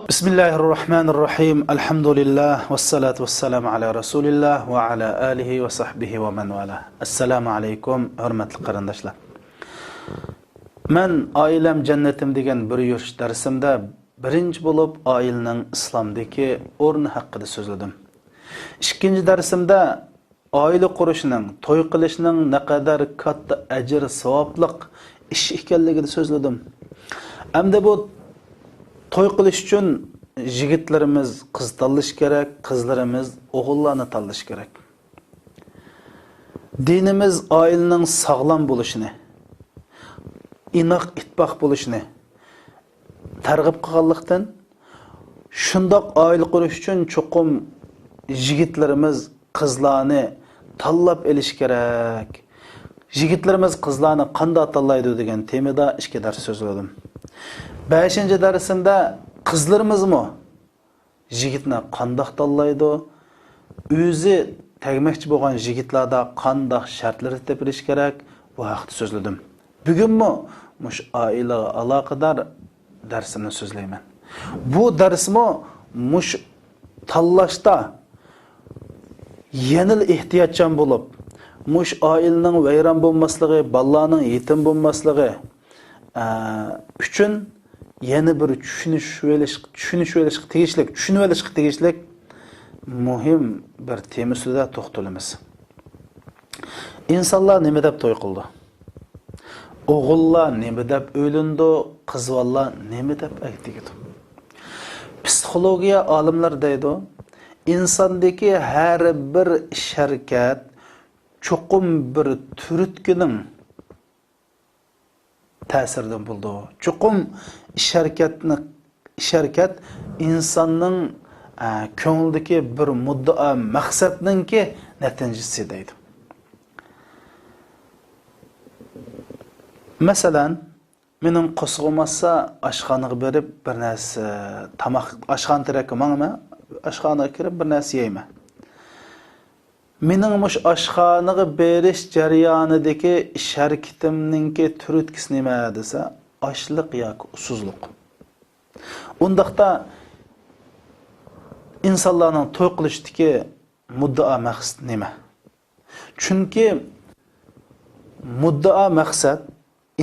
Bismillahirrahmanirrahim. Alhamdulillah wassalatu vassalamu ala Rasulillah va ala alihi va sahbihi va man wala. Assalomu alaykum, hurmatli qarindoshlar. Men oilam jannatim degan bir yurish darsimda birinchi bo'lib oilaning islomdagi o'rni haqida so'zladim. Ikkinchi darsimda oila qurishning, to'y qilishning naqadar katta ajr, savobliq ish ekanligini so'zladim. Hamda bu to'y qilish uchun yigitlarimiz qiz tanlash kerak, qizlarimiz o'g'illarni tanlash kerak. Dinimiz oilaning sog'lom bo'lishini, inoq ittifoq bo'lishini targ'ib qilganlikdan shundoq oila qurish uchun cho'qim yigitlarimiz qizlarni tanlab olish kerak. Yigitlarimiz qizlarni qanday tanlaydi degan temada ikki dars so'zladim. 5-chi darsimda qizlarimizmi yigitni qanday tanlaydi, o'zi tegmoqchi bo'lgan yigitlarda qanday shartlar tepilish kerak bu haqida so'zladim. Bugunmi mush oila aloqador darsimni so'zlayman. Bu darsmi mush tanlashda yanil ehtiyotchan bo'lib, mush oilaning vayron bo'lmasligi, bolalarning yetim bo'lmasligi uchun yana bir tushunib olishga tegishli muhim bir tema ustida to'xtalamiz. İnsanlar nima deb to'y qildi? O'g'illar nima deb o'ylandi? Qizlar nima deb aytdi? Psixologiya olimlar deydi, insondagi har bir harakat cho'qim bir turtkining ta'siridan bo'ldi. Cho'qim harakat insonning ko'nglidagi bir muddao maqsadninki natijasi deydi. Masalan, mening qo'sg'imasa oshxonaga berib bir narsa tamoq oshxona tarakamangmi, oshxonaga kirib bir narsa yeyman. Mening mush oshxonaga berish jarayonidagi harakatimninki turtkisi nima desa, ochliq yoki usuzlik. Undaqda insonlarning to'y qilishdagi muddao maqsad nima? Chunki muddao maqsad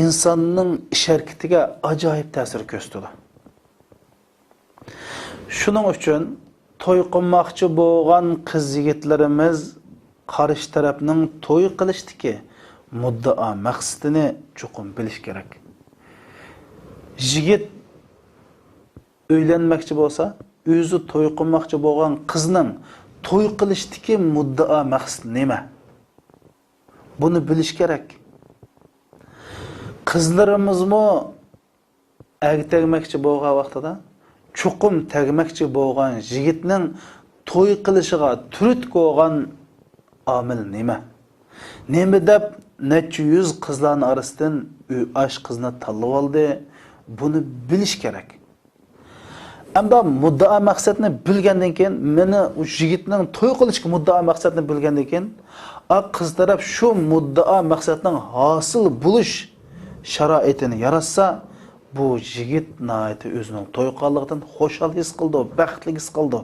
insonning harakatiga ajoyib ta'sir ko'rsatadi. Shuning uchun to'y qilmoqchi bo'lgan qiz yigitlarimiz qarshi tarafning to'y qilishdagi muddao maqsadini cho'qim bilish kerak. Yigit uylanmoqchi bo'lsa, o'zi to'y qilmoqchi bo'lgan qizning to'y qilishdagi muddao maqsad nima? Buni bilish kerak. Qizlarimizmi tegmoqchi bo'lgan vaqtida cho'qim tegmoqchi bo'lgan yigitning to'y qilishiga turtki bo'lgan omil nima? Nima deb necha yuz qizlarning orasidan ash qizni tanlab oldi? Buni bilish kerak. Hamda muddao maqsadni bilgandan keyin, meni u yigitning to'y qilishga muddao maqsadni bilgandan keyin, qiz taraf shu muddao maqsadning hosil bo'lish sharoitini yaratsa, bu yigit nayati o'zining to'y qilganligidan xo'shal his qildi, baxtli his qildi.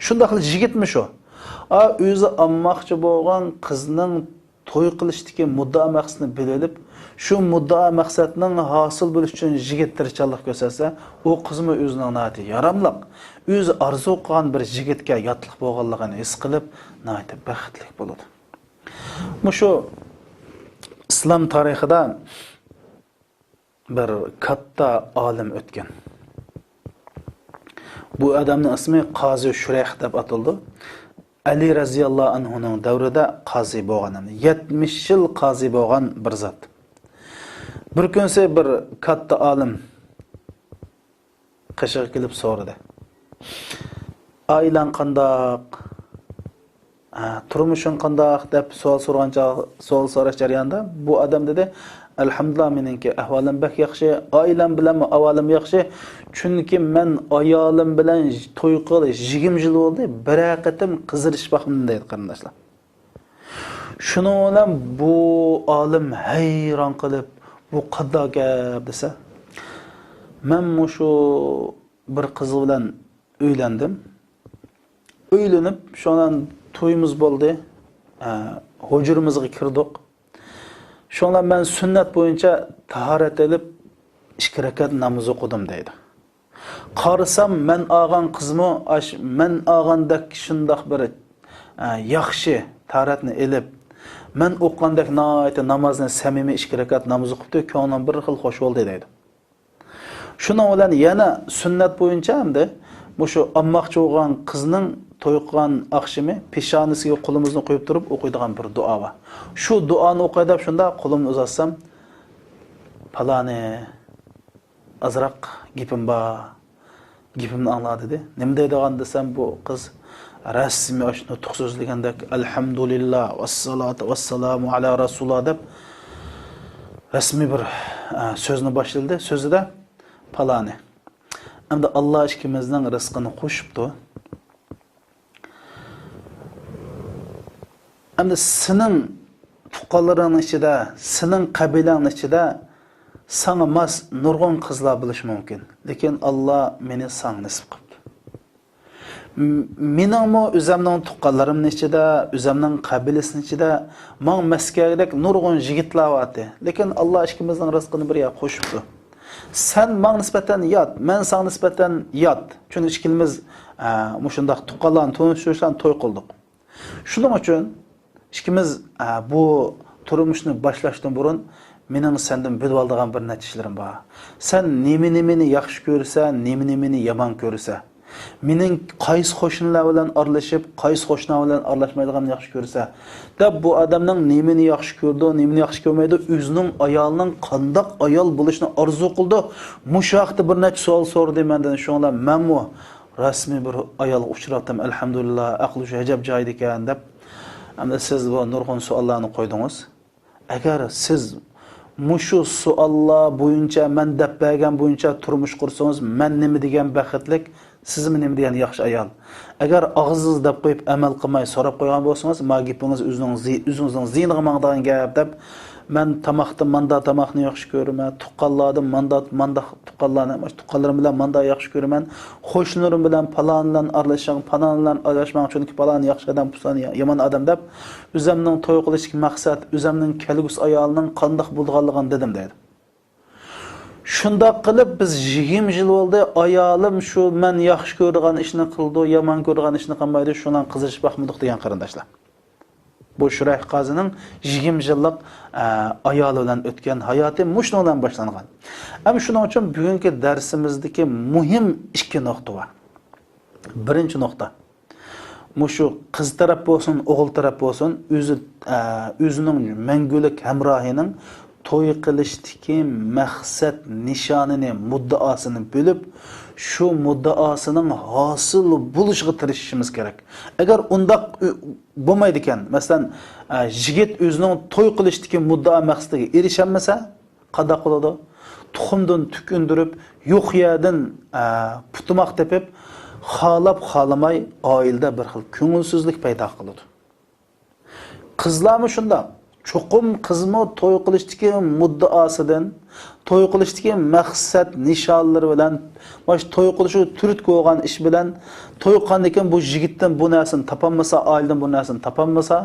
Shunday qilib yigitmi shu? O'zi ammoqchi bo'lgan qizning to'y qilishdagi muddao maqsadni bilib, shu muddao maqsadning hosil bo'lish uchun yigit tirishchilik ko'rsatsa, u qizmi o'zining nayati yaramliq, o'zi arzu qilgan bir yigitga yotliq bo'lganligini his qilib, nayati baxtli bo'ladi. Shu islom tarixida bir katta olim o'tgan. Bu odamning ismi Qozi Shurayh deb ataldi. Ali raziyallohu anhuning davrida qozi bo'lgan, 70 yil qozi bo'lgan bir zot. Bir kunsi bir katta olim qishga kelib so'radi. Oilang qandoq? Turmushing qandoq deb savol so'rash jarayonida bu odam dedi, alhamdulillah meningki ahvolim bak yaxshi, oilam bilan ahvolim yaxshi, chunki men ayolim bilan to'y qilish 20 yil bo'ldi, bir qatim qizirish baxtim deydi qarindoshlar. Shuning bilan bu olim hayron qilib, bu qanday gap desa, men shu bir kız bilan uylandim. Uylanib, şondan to'yimiz bo'ldi. Hujrimizga kirdik. Şondan ben sünnet boyunca taharet edip 2 rakat namaz o'qidim deydi. Qarasam men olgan qizmi, men olgandek shundoq bir yaxshi taharatni elib, men o'qgandek namozni samimiy 2 rakat namoz o'qibdi, ko'nglim bir xil xo'sh bo'ldi deydi. Şundan bilan yana sünnet boyunca hamda şu ammoqchi bo'lgan qizning to'y qilgan oqshimi peshonasiga qo'limizni qo'yib turib o'qiydigan bir duo bor. Shu duoni o'qay deb shunda qo'limni uzatsam, palani azroq gapim bor. Gapimni angladi dedi. Nima deydigan desam, bu qiz rasmiy oshno nutq so'zlagandek alhamdulillah vassalatu vassalamu ala rasululloh deb rasmiy bir so'zni boshladi. So'zida palani. Hamda Allah ikimizning rizqini qo'shibdi. Hamda sening fuqaralaring ichida, sening qabilaning ichida sana mas nurg'un qizlar bo'lishi mumkin. Lekin Alloh meni sang nasib qildi. Meningmi o'zimning tuqqanlarimning ichida, o'zimning qabilasining ichida men maskagidek nurg'un yigitlar bordi. Lekin Alloh ikimizning rizqini bir yoqqa qo'shibdi. Sen men nisbatan yot, men sen nisbatan yot. Chunki ikkimiz mushundaq tuqqanlarni tanishishdan to'y qildik. Shuning uchun ikkimiz bu turmushni boshlashdan burun mening sendan bilib oladigan bir natijalarim bor. Sen nimani yaxshi ko'rsa, nimani yomon ko'rsa, mening qaysi qo'shnilar bilan aralashib, qaysi qo'shnilar bilan aralashmaydigan yaxshi ko'rsa, deb bu odamning nimani yaxshi ko'rdi, nimani yaxshi ko'rmaydi, o'zining ayolining qandoq ayol bo'lishini orzu qildi. Mushu vaqtda bir necha savol so'radi mendan, shunga menmi rasmiy bir ayolga uchradim, alhamdulillah, aqli hijab joyida ekan deb. Hamda siz bu nurg'un savollarni qo'ydingiz. Agar siz mushu savollar bo'yicha men deb bergan bo'yicha turmush qursangiz, men nima degan baxtlik, sizmi nima degan yaxshi ayol. Agar og'zingiz deb qo'yib amal qilmay so'rab qo'ygan bo'lsangiz, ma gapingiz o'zingizning ziyniga mangdagan gap deb, men tamoqdan manda tamoqni yaxshi ko'raman, tuqqanlardan manda tuqqanlarni, tuqqanlarim bilan manda yaxshi ko'raman, qo'shnilarim bilan palondan aralashgan, palondan aralashmoq chunki palon yaxshi odam, pusan yomon odam deb, o'zimning to'y qilishga maqsad, o'zimning kelgusi ayolining qandoq bo'lganligini dedim deydi. Shundoq qilib biz 20 yil bo'ldi, ayolim shu men yaxshi ko'rgan ishni qildi, yomon ko'rgan ishni qilmaydi, shundan qiziqib baxmadik degan qarindoshlar. Bu Shurayh qozining 20 yillik ayoli bilan o'tgan hayoti mushuna bilan boshlangan. Ham shuning uchun bugungi darsimizdagi muhim 2 nuqta bor. Birinchi nuqta. Mushu qiz taraf bo'lsin, o'g'il taraf bo'lsin, o'zining mangulik hamrohining to'y qilishdagi maqsad nishonini, muddaosini bilib, shu muddaosining hosil bo'lishiga tirishishimiz kerak. Agar undaq bo'lmaydi ekan, masalan, yigit o'zining to'y qilishdagi muddao maqsadiga erishamasa, qanday qiladi? Tuxumdan tukundirib, yo'q yerdan putumoq tepib, xolab xolamay oilada bir xil ko'ngilsizlik paydo qiladi. Qizlarmi shundoq. Çoqum qizmi to'y qilishdagi muddaosidan, to'y qilishdagi maqsad nishonlari bilan, mana shu to'y qilishi turut qo'ygan ish bilan to'y qilgandan keyin bu yigitdan bu narsani topolmasa, oiladan bu narsani topolmasa,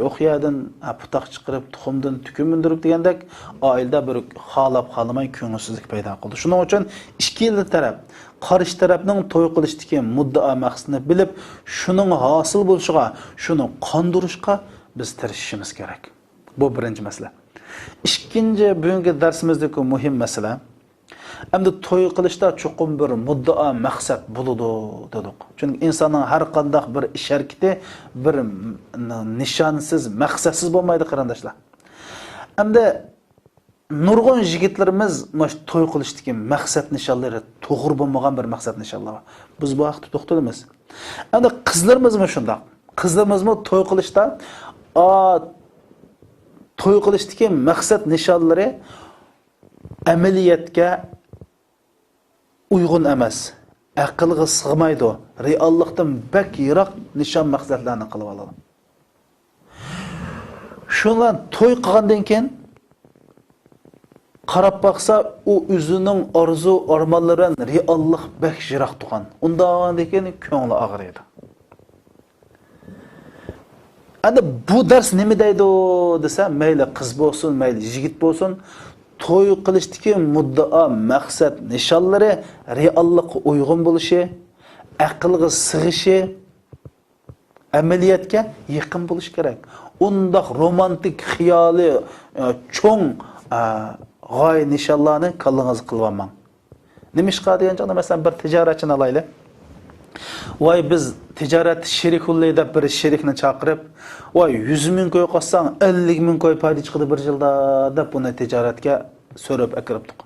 yo'q yerdan putoq chiqarib, tuxumdan tukum mindirib degandek, oilada bir xolab xolamay ko'ngilsizlik paydo qildi. Shuning uchun ikki taraf, qarshi tarafning to'y qilishdagi muddao maqsadini bilib, shuning hosil bo'lishiga, shuni qondirishga biz tirishishimiz kerak. Bu birinchi masala. Ikkinchi bugungi darsimizdagi muhim masala, endi to'y qilishda cho'qim bir muddao maqsad bo'ladi dedik. Chunki insonning har qanday bir ish harakati bir nishonsiz, maqsadsiz bo'lmaydi qarindoshlar. Endi nurg'un yigitlarimiz mana to'y qilishdagi maqsad nishonlari to'g'ri bo'lmagan bir maqsad nishonlar bor. Biz bu vaqtda to'xtalamiz. Endi qizlarimizmi shundoq? Qizlarimizmi to'y qilishda to'y qilishdagi maqsad nishonlari amaliyatga uyg'un emas, aqlga sig'maydi. Reallikdan bak yiroq nishon maqsadlarni qilib oladi. Shundan to'y qilgandan keyin qarab baqsa, u o'zining orzu armonlaridan reallik bek jiroq turgan. Undan ekan ko'ngli og'riydi. Ana bu dars nima deydi desa, mayli qiz bo'lsin, mayli yigit bo'lsin, to'y qilishdagi muddao, maqsad, nishonlari reallikqa uyg'un bo'lishi, aqlga sig'ishi, amaliyotga yaqin bo'lish kerak. Undaq romantik xiyoli cho'ng g'oya nishonlarni kallangizga qilib olmang. Nima ish qiladigan masalan bir tijoratchini olaylik. Voy biz tijorat sherikuli deb bir sherikni chaqirib, voy 100 ming qo'y qo'ysang 50 ming qo'y foyda chiqadi bir yilda deb buni tijoratga so'rab akiribdik.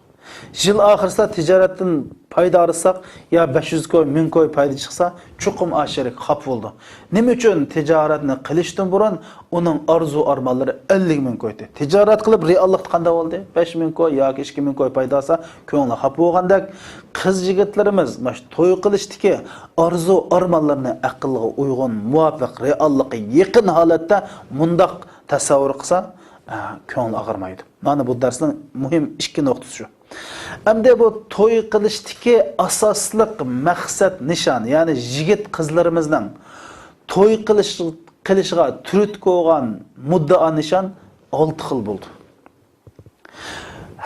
Yil oxirsida tijoratdan foyda olsak, ya 500 qo'y, 1000 qo'y foyda chiqsa, chuqum asherik xaf bo'ldi. Nima uchun tijoratni qilishdan burun uning orzu armonlari 50 ming qo'ydi. Tijorat qilib reallikda qanday bo'ldi? 5 ming qo'y yoki 2 ming qo'y foyda olsa, ko'ngli xaf bo'lgandek, qiz yigitlarimiz mana to'y qilishdiki orzu armonlarini aqlga uyg'un, muvofiq, reallikqa yaqin holatda mundaq tasavvur qilsa, ko'ngli og'irmaydi. Mana bu darsning muhim ikki nuqtasi shu. Hamda bu to'y qilishdagi asosliq maqsad nishon, ya'ni yigit qizlarimizning to'y qilishiga turut qo'ygan muddao nishon 6 xil bo'ldi.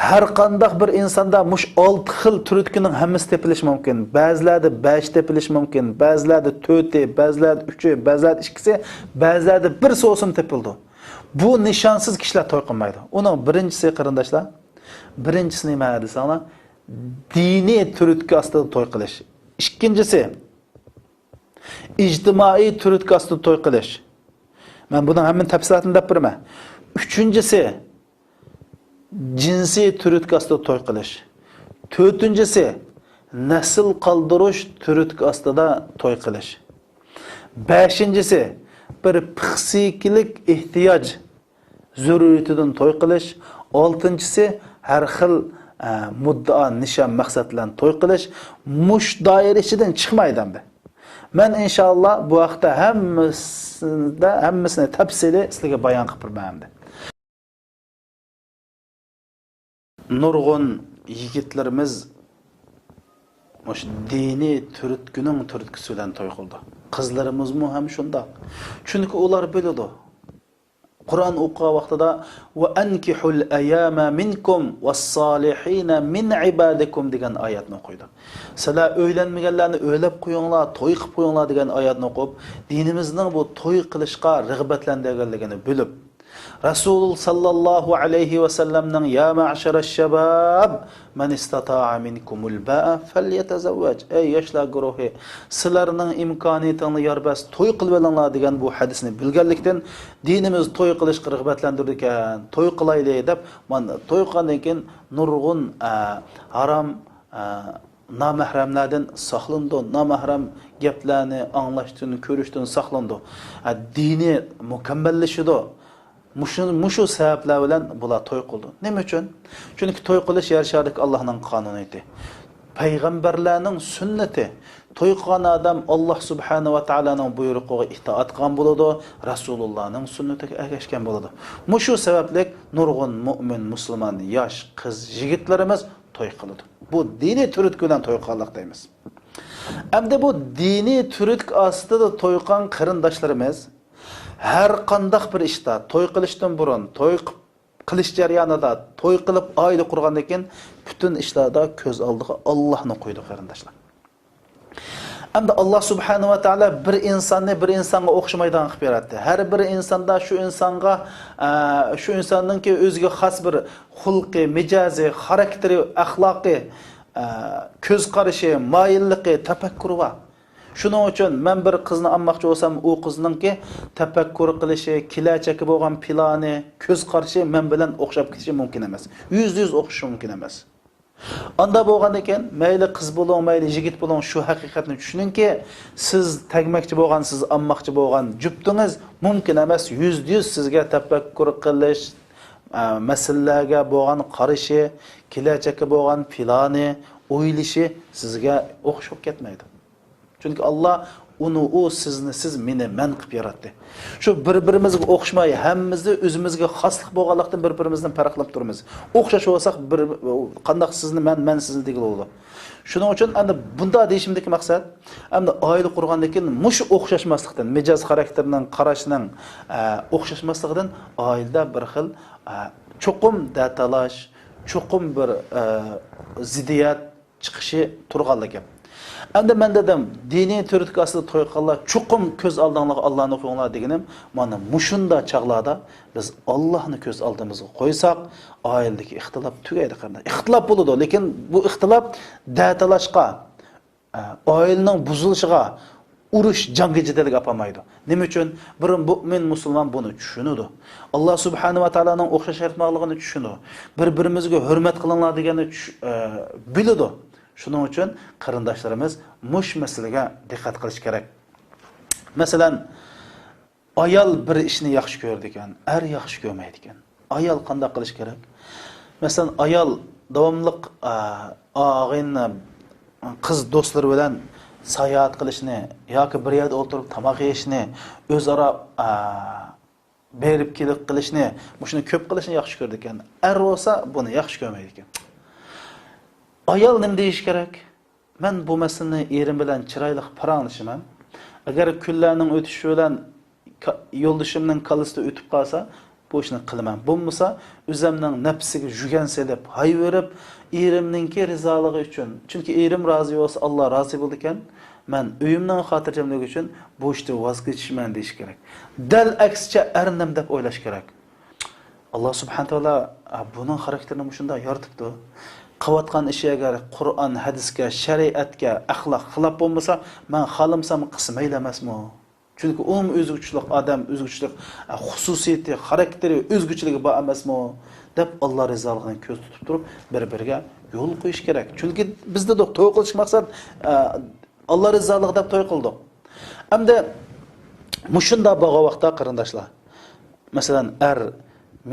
Har qanday bir insonda mush 6 xil turutkining hammasi tepilishi mumkin. Ba'zilarda 5 tepilishi mumkin, ba'zilarda 4, ba'zilarda 3, ba'zilarda 2, ba'zilarda 1 so'sim tepildi. Bu nishonsiz kishilar to'y qilmaydi. Uning birinchisi qarindoshlar, birinchisi nima desanglar, diniy turutga ostida to'y qilish. Ikkinchisi ijtimoiy turutga ostida to'y qilish. Men buning hamma tafsilotini deb beraman. Uchinchisi jinsiy turutga ostida to'y qilish. To'rtinchisi nasl qoldirish turutga ostida to'y qilish. Beshinchisi bir psixikalik ehtiyoj zaruriyatidan to'y qilish. Oltinchisi har xil muddao nishon maqsad bilan to'y qilish. Mush doira ichidan chiqmaydi endi. Men inshaalloh bu vaqtda hammasini tafsili sizlarga bayon qilib beraman. Nurg'un yigitlarimiz mush diniy turtkisi bilan to'y qildi. Qizlarimizmi ham shunday. Chunki ular biladi. Qur'on o'qigan vaqtida va ankihul ayama minkum was-solihina min ibadikum degan oyatni o'qiydi. Sizlar o'ylanmaganlarni o'ylab qo'yinglar, to'y qilib qo'yinglar degan oyatni o'qib, dinimizning bu to'y qilishga rag'batlantirganligini bilib, Rasul sallallohu alayhi va sallamning ya ma'sharash shabab man istata'a minkumul ba'a falyatazawwaj. Ey yoshlar guruhi, sizlarning imkoniyatini yorbas to'y qilib olinglar degan bu hadisni bilganlikdan dinimiz to'y qilishga rag'batlantirdi ekan. To'y qilaylik deb, mana to'y qilgandan keyin nurg'un harom namahramlardan saqlandi, namahram gaplarni anglashdan, ko'rishdan saqlandi. Dini mukammallashdi. Mushu sabablar bilan bular to'y qildi. Nima uchun? Chunki to'y qilish yer sharidagi Allohning qonuniyati. Payg'ambarlarning sunnati. To'y qilgan odam Alloh subhanahu va taolaning buyrug'iga itoat qilgan bo'ladi, Rasulullohning sunnatiga ergashgan bo'ladi. Mushu sababli nurg'un mu'min, musulmon, yosh qiz, yigitlarimiz to'y qiladi. Bu diniy turutk bilan to'y qilmoq deymiz. Endi bu diniy turutk ostida to'y qilgan qarindoshlarimiz har qanday bir ishda to'y qilishdan burun, to'y qilish jarayonida, to'y qilib oila qurgandan keyin butun ishlarda ko'z oldiga Allohni qo'ydi qarindoshlar. Endi Alloh subhanahu va taolo bir insonni bir insonga o'xshamaydigan qilib yaratdi. Har bir insonda shu insonningki o'ziga xos bir xulqi, mijozi, xarakteri, axloqi, ko'z qarashi, moyilligi, tafakkuri bor. Shuning uchun men bir qizni olmoqchi bo'lsam, u qizningki tafakkur qilishi, kelajagi bo'lgan plani, ko'z qarashi men bilan o'xshab ketishi mumkin emas. 100% o'xshashi mumkin emas. Anda bo'lgandan keyin mayli qiz bo'ling, mayli yigit bo'ling, shu haqiqatni tushuningki, siz tagmoqchi bo'lgan, siz olmoqchi bo'lgan juftingiz mumkin emas. 100% sizga tafakkur qilish, masalalarga bo'lgan qarashi, kelajagi bo'lgan plani, o'ylishi sizga o'xshab ketmaydi. Chunki Alloh uni u sizni siz meni men qilib yaratdi. Shu bir-birimizga o'xshamay, hammamizni o'zimizga xoslik bo'lganlikdan bir-birimizdan farqlab turamiz. O'xshash bo'lsak, bir qandoq sizni men sizni degan bo'ladi. Shuning uchun endi bunda deyishimdagi maqsad, endi oila qurgandan keyin mush o'xshashmaslikdan, mijoz xarakterining, qarashning o'xshashmasligidan oilada bir xil cho'qim datalash, cho'qim bir ziddiyat chiqishi turganligi. Endi men dedim, diniy turtki asli to'y qilganlar cho'qim ko'z oldinglarga Allohni qo'yinglar deganim, mana mushunda chaqlarda biz Allohni ko'z oldimizga qo'ysak, oiladagi ixtilof tugaydi qardash. Ixtilof bo'ladi, lekin bu ixtilof datalashqa, oilaning buzilishiga, urush, jangi jiddilik olmaydi. Nima uchun? Bir mu'min musulmon buni tushunadi. Alloh subhanahu va taoloning o'xshash yaratmoqligini tushunadi. Bir-birimizga hurmat qilinglar deganini biladi. Shuning uchun qarindoshlarimiz mush masalaga diqqat qilish kerak. Masalan, ayol bir ishni yaxshi ko'rdi ekan, er yaxshi ko'rmaydi ekan. Ayol qanday qilish kerak? Masalan, ayol davomli og'ayni qiz do'stlari bilan sayohat qilishni yoki bir yerda o'tirib tomoq yeyishni, o'zaro berib kelib qilishni, shuni ko'p qilishni yaxshi ko'rdi ekan. Er bo'lsa buni yaxshi ko'rmaydi ekan. Ayol nima deyish kerak? Men bu masalani erim bilan chiroyli paranglashman. Agar kunlarning o'tishi bilan yo'ldashimning qallasida o'tib qolsa, bu ishni qilaman. Bo'lmasa, o'zimning nafsiga jugansa deb hayverib, erimningki rizoligi uchun. Chunki erim rozi bo'lsa, Alloh rozi bo'ldi ekan, men uyimning xotirjamligi uchun bu ishni voz kechishman deyish kerak. Dal aksicha ernam deb o'ylash kerak. Alloh subhanahu va taolo buning xarakterini shunday yaratibdi. Qilayotgan ishi agar Qur'on, hadisga, shariatga, axloq xilof bo'lmasa, men xohlamsam qismayla emasmi? Chunki u o'zguchilik odam, o'zguchilik xususiyati, xarakteri, o'zguchiligi bor emasmi? deb Alloh rizoligini ko'z tutib turib, bir-biriga yo'l qo'yish kerak. Chunki bizda to'y qilish maqsad Alloh rizoligi deb to'y qildik. Hamda mushunda bo'lgan vaqtda qarindoshlar. Masalan,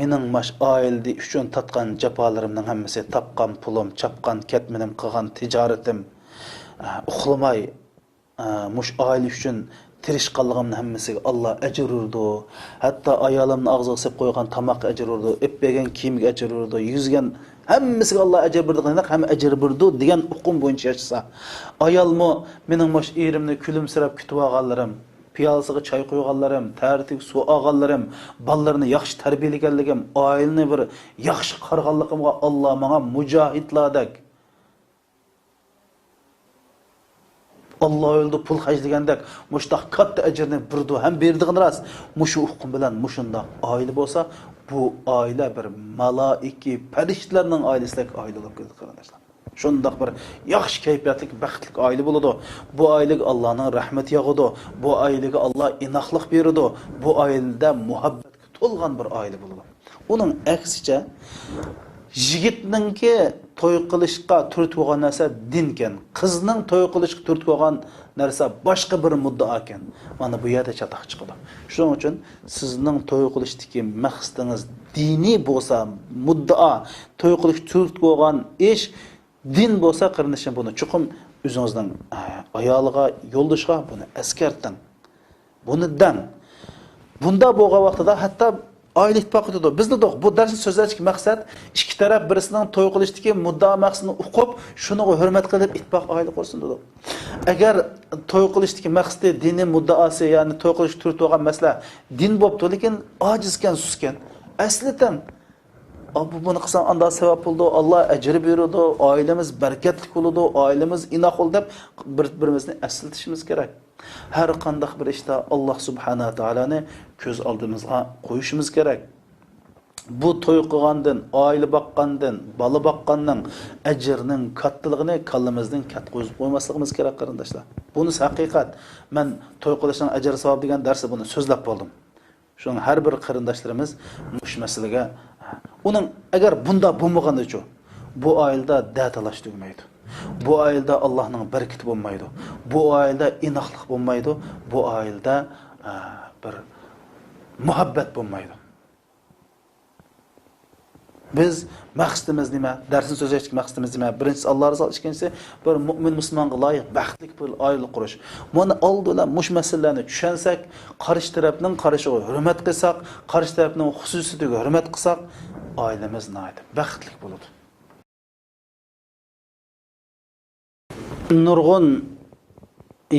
mening mash oildi uchun tatgan jafolarimning hammasi tapqan pulim, chapqan ketmenim, qilgan tijoratim, uxlamay mush oila uchun tirishqanligimning hammasiga Alloh ajr urdi. Hatto ayolimning og'ziga sep qo'ygan tamoq ajr urdi, epbergan kiyimga ajr urdi, yuzgan hammasiga Alloh ajr berdi, ham ajr berdi degan uqum bo'yicha yashasa, ayolmi mening mash erimni kulimsirab kutib olganlarim, piyolasiga choy qo'yganlarim, tartib suv olganlarim, bolalarni yaxshi tarbiyalaganligim, oilani bir yaxshi qarg'anligimga Alloh menga mujohidlardek Alloh yo'lida pul xarjlagandek mushtaq katta ajrni birdu ham berdig'ini ras. Mushu uqum bilan mushunda oila bo'lsa, bu oila bir malaiki, farishtalarning oilasidek oila bo'lib ketadi qarindoshlar. Shundaq bir yaxshi kayfiyatli, baxtli oila bo'ladi. Bu oilaga Allohning rahmati yog'adi. Bu oilaga Alloh inoqlik beradi. Bu oilada muhabbatga to'lgan bir oila bo'ladi. Uning aksicha yigitninki to'y qilishga turtib qo'ygan narsa din ekan. Qizning to'y qilishga turtib qo'ygan narsa boshqa bir muddao ekan. Mana bu yerda chatoq chiqadi. Shuning uchun sizning to'y qilishdagi maqsadingiz diniy bo'lsa, muddao to'y qilish turtib qo'ygan ish din bo'lsa, qarindoshim buni chuqum o'zingizning ayoliga, yo'ldoshiga buni askarting. Buni dan. Bunda bo'lgan vaqtida hatto oila ittifoqi dedi. Bizda bu darsni so'zlashlik maqsad ikki taraf birisining to'y qilishdagi muddao maqsadini o'qib, shuni hurmat qilib ittifoq oila qursin dedi. Agar to'y qilishdagi maqsadi diniy muddaosi, ya'ni to'y qilish turib olgan masala din bo'pti, lekin ojizkan, suskan. Aslidan buni qilsam anda savab bo'ldi, Alloh ajr beradi, oilamiz barakatli bo'ladi, oilamiz inoq bo'ldi deb bir-birimizni aslatishimiz kerak. Har qanday bir ishda Alloh subhanahu va taolani ko'z oldimizga qo'yishimiz kerak. Bu to'y qilgandan, oila boqqandan, bola boqqandan ajrning kattaligini kallamizdan katta qo'yib qo'ymasligimiz kerak qarindoshlar. Bunisi haqiqat. Men to'y qilishning ajr savob degan darsda buni so'zlab bo'ldim. Shuning har bir qarindoshlarimiz mush masalaga uning agar bunda bo'lmaganicha bu oilada datalash tugmaydi. Bu oilada Allohning barakati bo'lmaydi. Bu oilada inoqlik bo'lmaydi. Bu oilada bir muhabbat bo'lmaydi. Biz maqsadimiz nima? Darsni so'zlashlik maqsadimiz nima? Birinchisi Alloh rizoligi, ikkinchisi bir mu'min musulmonga loyiq baxtli bir oila qurish. Buni oldidan mush masalalarni tushunsak, qarshi tarafning qarishiga hurmat qilsak, qarshi tarafning xususiyatiga hurmat qilsak, oilamiz nihoyat baxtli bo'ladi. Nurg'un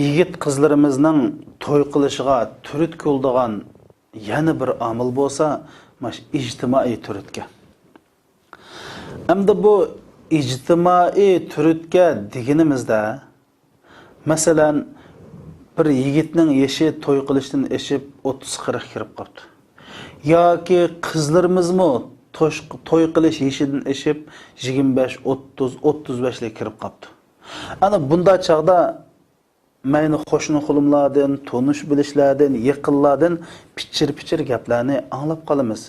yigit qizlarimizning to'y qilishiga turtki bo'ladigan yana bir omil bo'lsa, mash ijtimoiy turtki. Hamda bu ijtimoiy turtki deganimizda, masalan, bir yigitning yashi to'y qilishdan eshib 30-40 kirib qoldi. Yoki qizlarimizmi to'y qilish yashidan eshib 25, 30, 35 ga kirib qoldi. Ana bunda chaqda mayni qo'shni qulimlardan, tonish bilishlardan, yaqinlardan pichir gaplarni anglab qolamiz.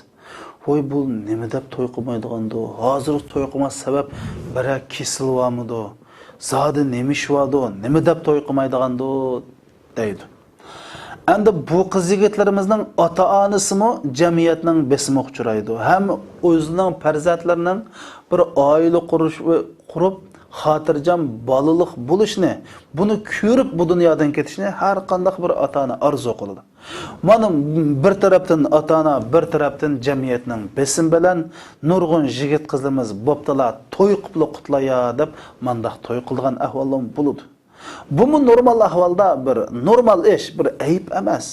Voy bu nima deb to'y qilmaydigandi? Hozir to'y qilmas sabab bira kesilvamidi? Zodi nima ishvadi? Nima deb to'y qilmaydigandi deydi. Endi bu qiz yigitlarimizning ota-onasimi jamiyatning besimi uchraydi. Ham o'zining farzandlarining bir oila qurib xotirjam bolalik bo'lishni, buni ko'rib bu dunyodan ketishni har qanday bir ota-ona arzu qiladi. Mana bir tarafdan ota-ona, bir tarafdan jamiyatning besim bilan nurg'un yigit qizlarimiz bo'ptilar, to'y qilib qutlaya deb mandaq to'y qilgan ahvollar bo'ladi. Bu normal ahvolda bir normal ish, bir ayib emas.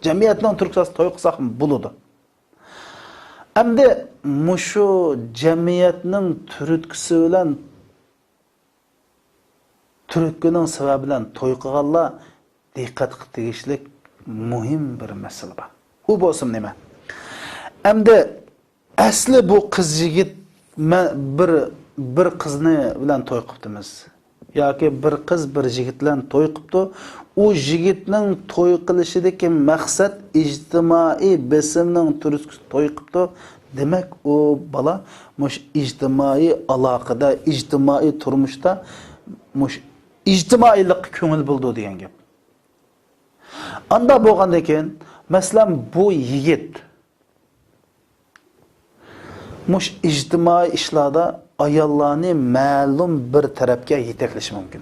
Jamiyatning turkçasi to'y qilsak bo'ladi. Endi mushu jamiyatning turtkisi bilan turtkining sababi bilan to'y qilganlar diqqat tegishlik muhim bir masala bor. U bo'lsin nima? Endi asli bu qiz yigit bir qizni bilan to'y qilibdimiz. Yoki bir qiz bir yigit bilan to'y qilibdi. U yigitning to'y qilishidagi maqsad ijtimoiy besimning turtkisi to'y qilibdi. Demak, o bala mush ijtimoiy aloqada, ijtimoiy turmushda mush ijtimoiylik ko'ngil bo'ldi degan gap. Anda bo'lgandan keyin, masalan, bu yigit mush ijtimoiy ishlarda ayollarni ma'lum bir tarafga yetaklashi mumkin.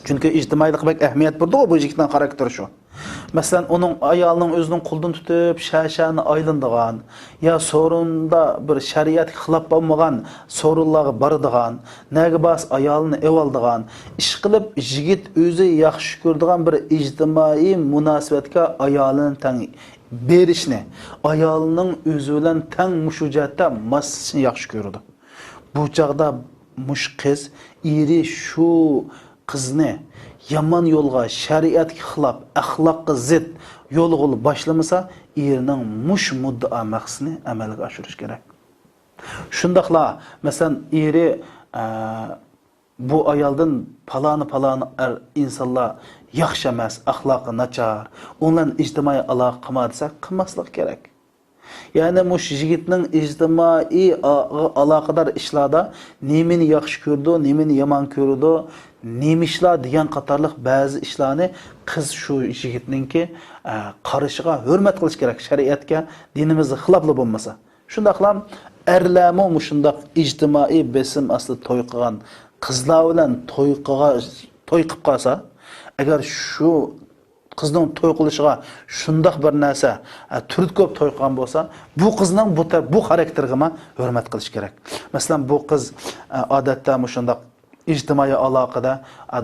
Chunki ijtimoiylik bek ahamiyat berdi bu yigitning xarakteri shu. Masalan, onun ayolning o'zining qo'ldan tutib, shashani aylandigan, ya sorunda bir shariat xilop bo'lmagan sorunlarga boradigan, nega bas ayolni evaldigan, ish qilib yigit o'zi yaxshi ko'radigan bir ijtimoiy munosabatga ayolini tang berishni, ayolning o'zi bilan tang mushujatda masni yaxshi ko'radi. Bu chaqda mush qiz iri shu qizni yaman yo'lga, shariatga xilop, axloqqa zid yo'lga boshlamasa, erining mush muddao maqsadini amalga oshirish kerak. Shundaqla, masalan, eri bu ayoldan palani insonlar yaxshi emas, axloqi nachar, ondan ijtimoiy aloqa qilmasa, qilmaslik kerak. Yani mush yigitning ijtimoiy aloqador ishlarda nemini yaxshi ko'rdi, nemini yomon ko'rdi, nemishlar degan qatorliq ba'zi ishlarni qiz shu yigitningki qarishiga hurmat qilish kerak, shariatga, dinimizga xilofli bo'lmasa. Shundaqlam erlarmi mushundaq ijtimoiy besim asli to'y qilgan qizlar bilan to'y qilib qolsa, agar shu qizning to'y qilishiga shundaq bir narsa turib ko'p to'y qilgan bo'lsa, bu qizning bu xarakteriga hurmat qilish kerak. Masalan, bu qiz odatda shundaq ijtimoiy aloqada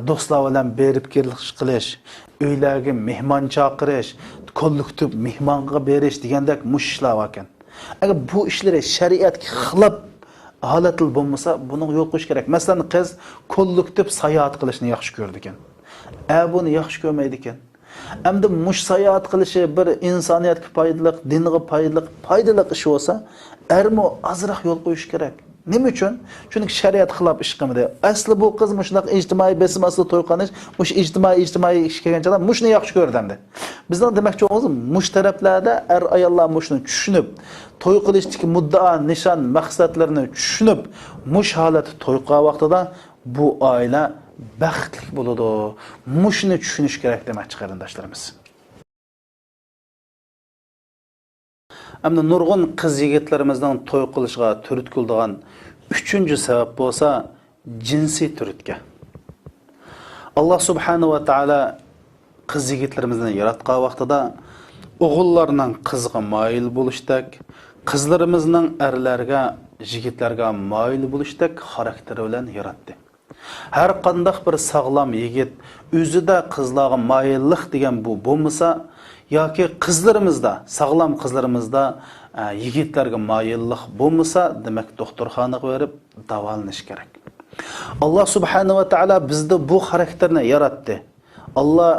do'stlar bilan berib kelish qilish, uylarga mehmon chaqirish, kollektiv mehmonga berish degandek mushishlar ekan. Agar bu ishlari shariatga xilof holatli bo'lmasa, buni yo'l qo'yish kerak. Masalan, qiz kollektiv sayohat qilishni yaxshi ko'rdi ekan. Buni yaxshi ko'rmaydi ekan. Endi mush sayohat qilishi bir insoniyatga foydali, dinga foydali ish bo'lsa, ermo azroq yo'l qo'yish kerak. Nima uchun? Chunki shariat xilof ish qilmadi. Asli bu qiz shunday ijtimoiy besim asli to'y qilish, mush ijtimoiy ish kelganchalar mushni yaxshi ko'rdimdi. Bizning demoqchi bo'lganimiz mush taraflarda ayollar mushni tushunib, to'y qilishdagi muddao, nishon, maqsadlarini tushunib, mush holatda to'y qilgan vaqtida bu oila baxtli bo'ladi. Mushni tushunish kerak demoqchi qarindoshlarimiz. Ammo nurg'un qiz yigitlarimizning to'y qilishiga turtkuldigan 3-sabab bo'lsa, jinsiy turtga. Allah subhanahu va taala qiz yigitlarimizni yaratgan vaqtida o'g'illarning qizga moyil bo'lishdak, qizlarimizning erlarga, yigitlarga moyil bo'lishdak xarakteri bilan yaratdi. Har qanday bir sog'lom yigit o'zida qizlarga moyillik degan bu bo'lmasa, yoki qizlarimizda, sog'lom qizlarimizda yigitlarga moyillik bo'lmasa, demak doktorxonaga berib davolanish kerak. Allah subhanahu va taala bizda bu xarakterni yaratdi. Allah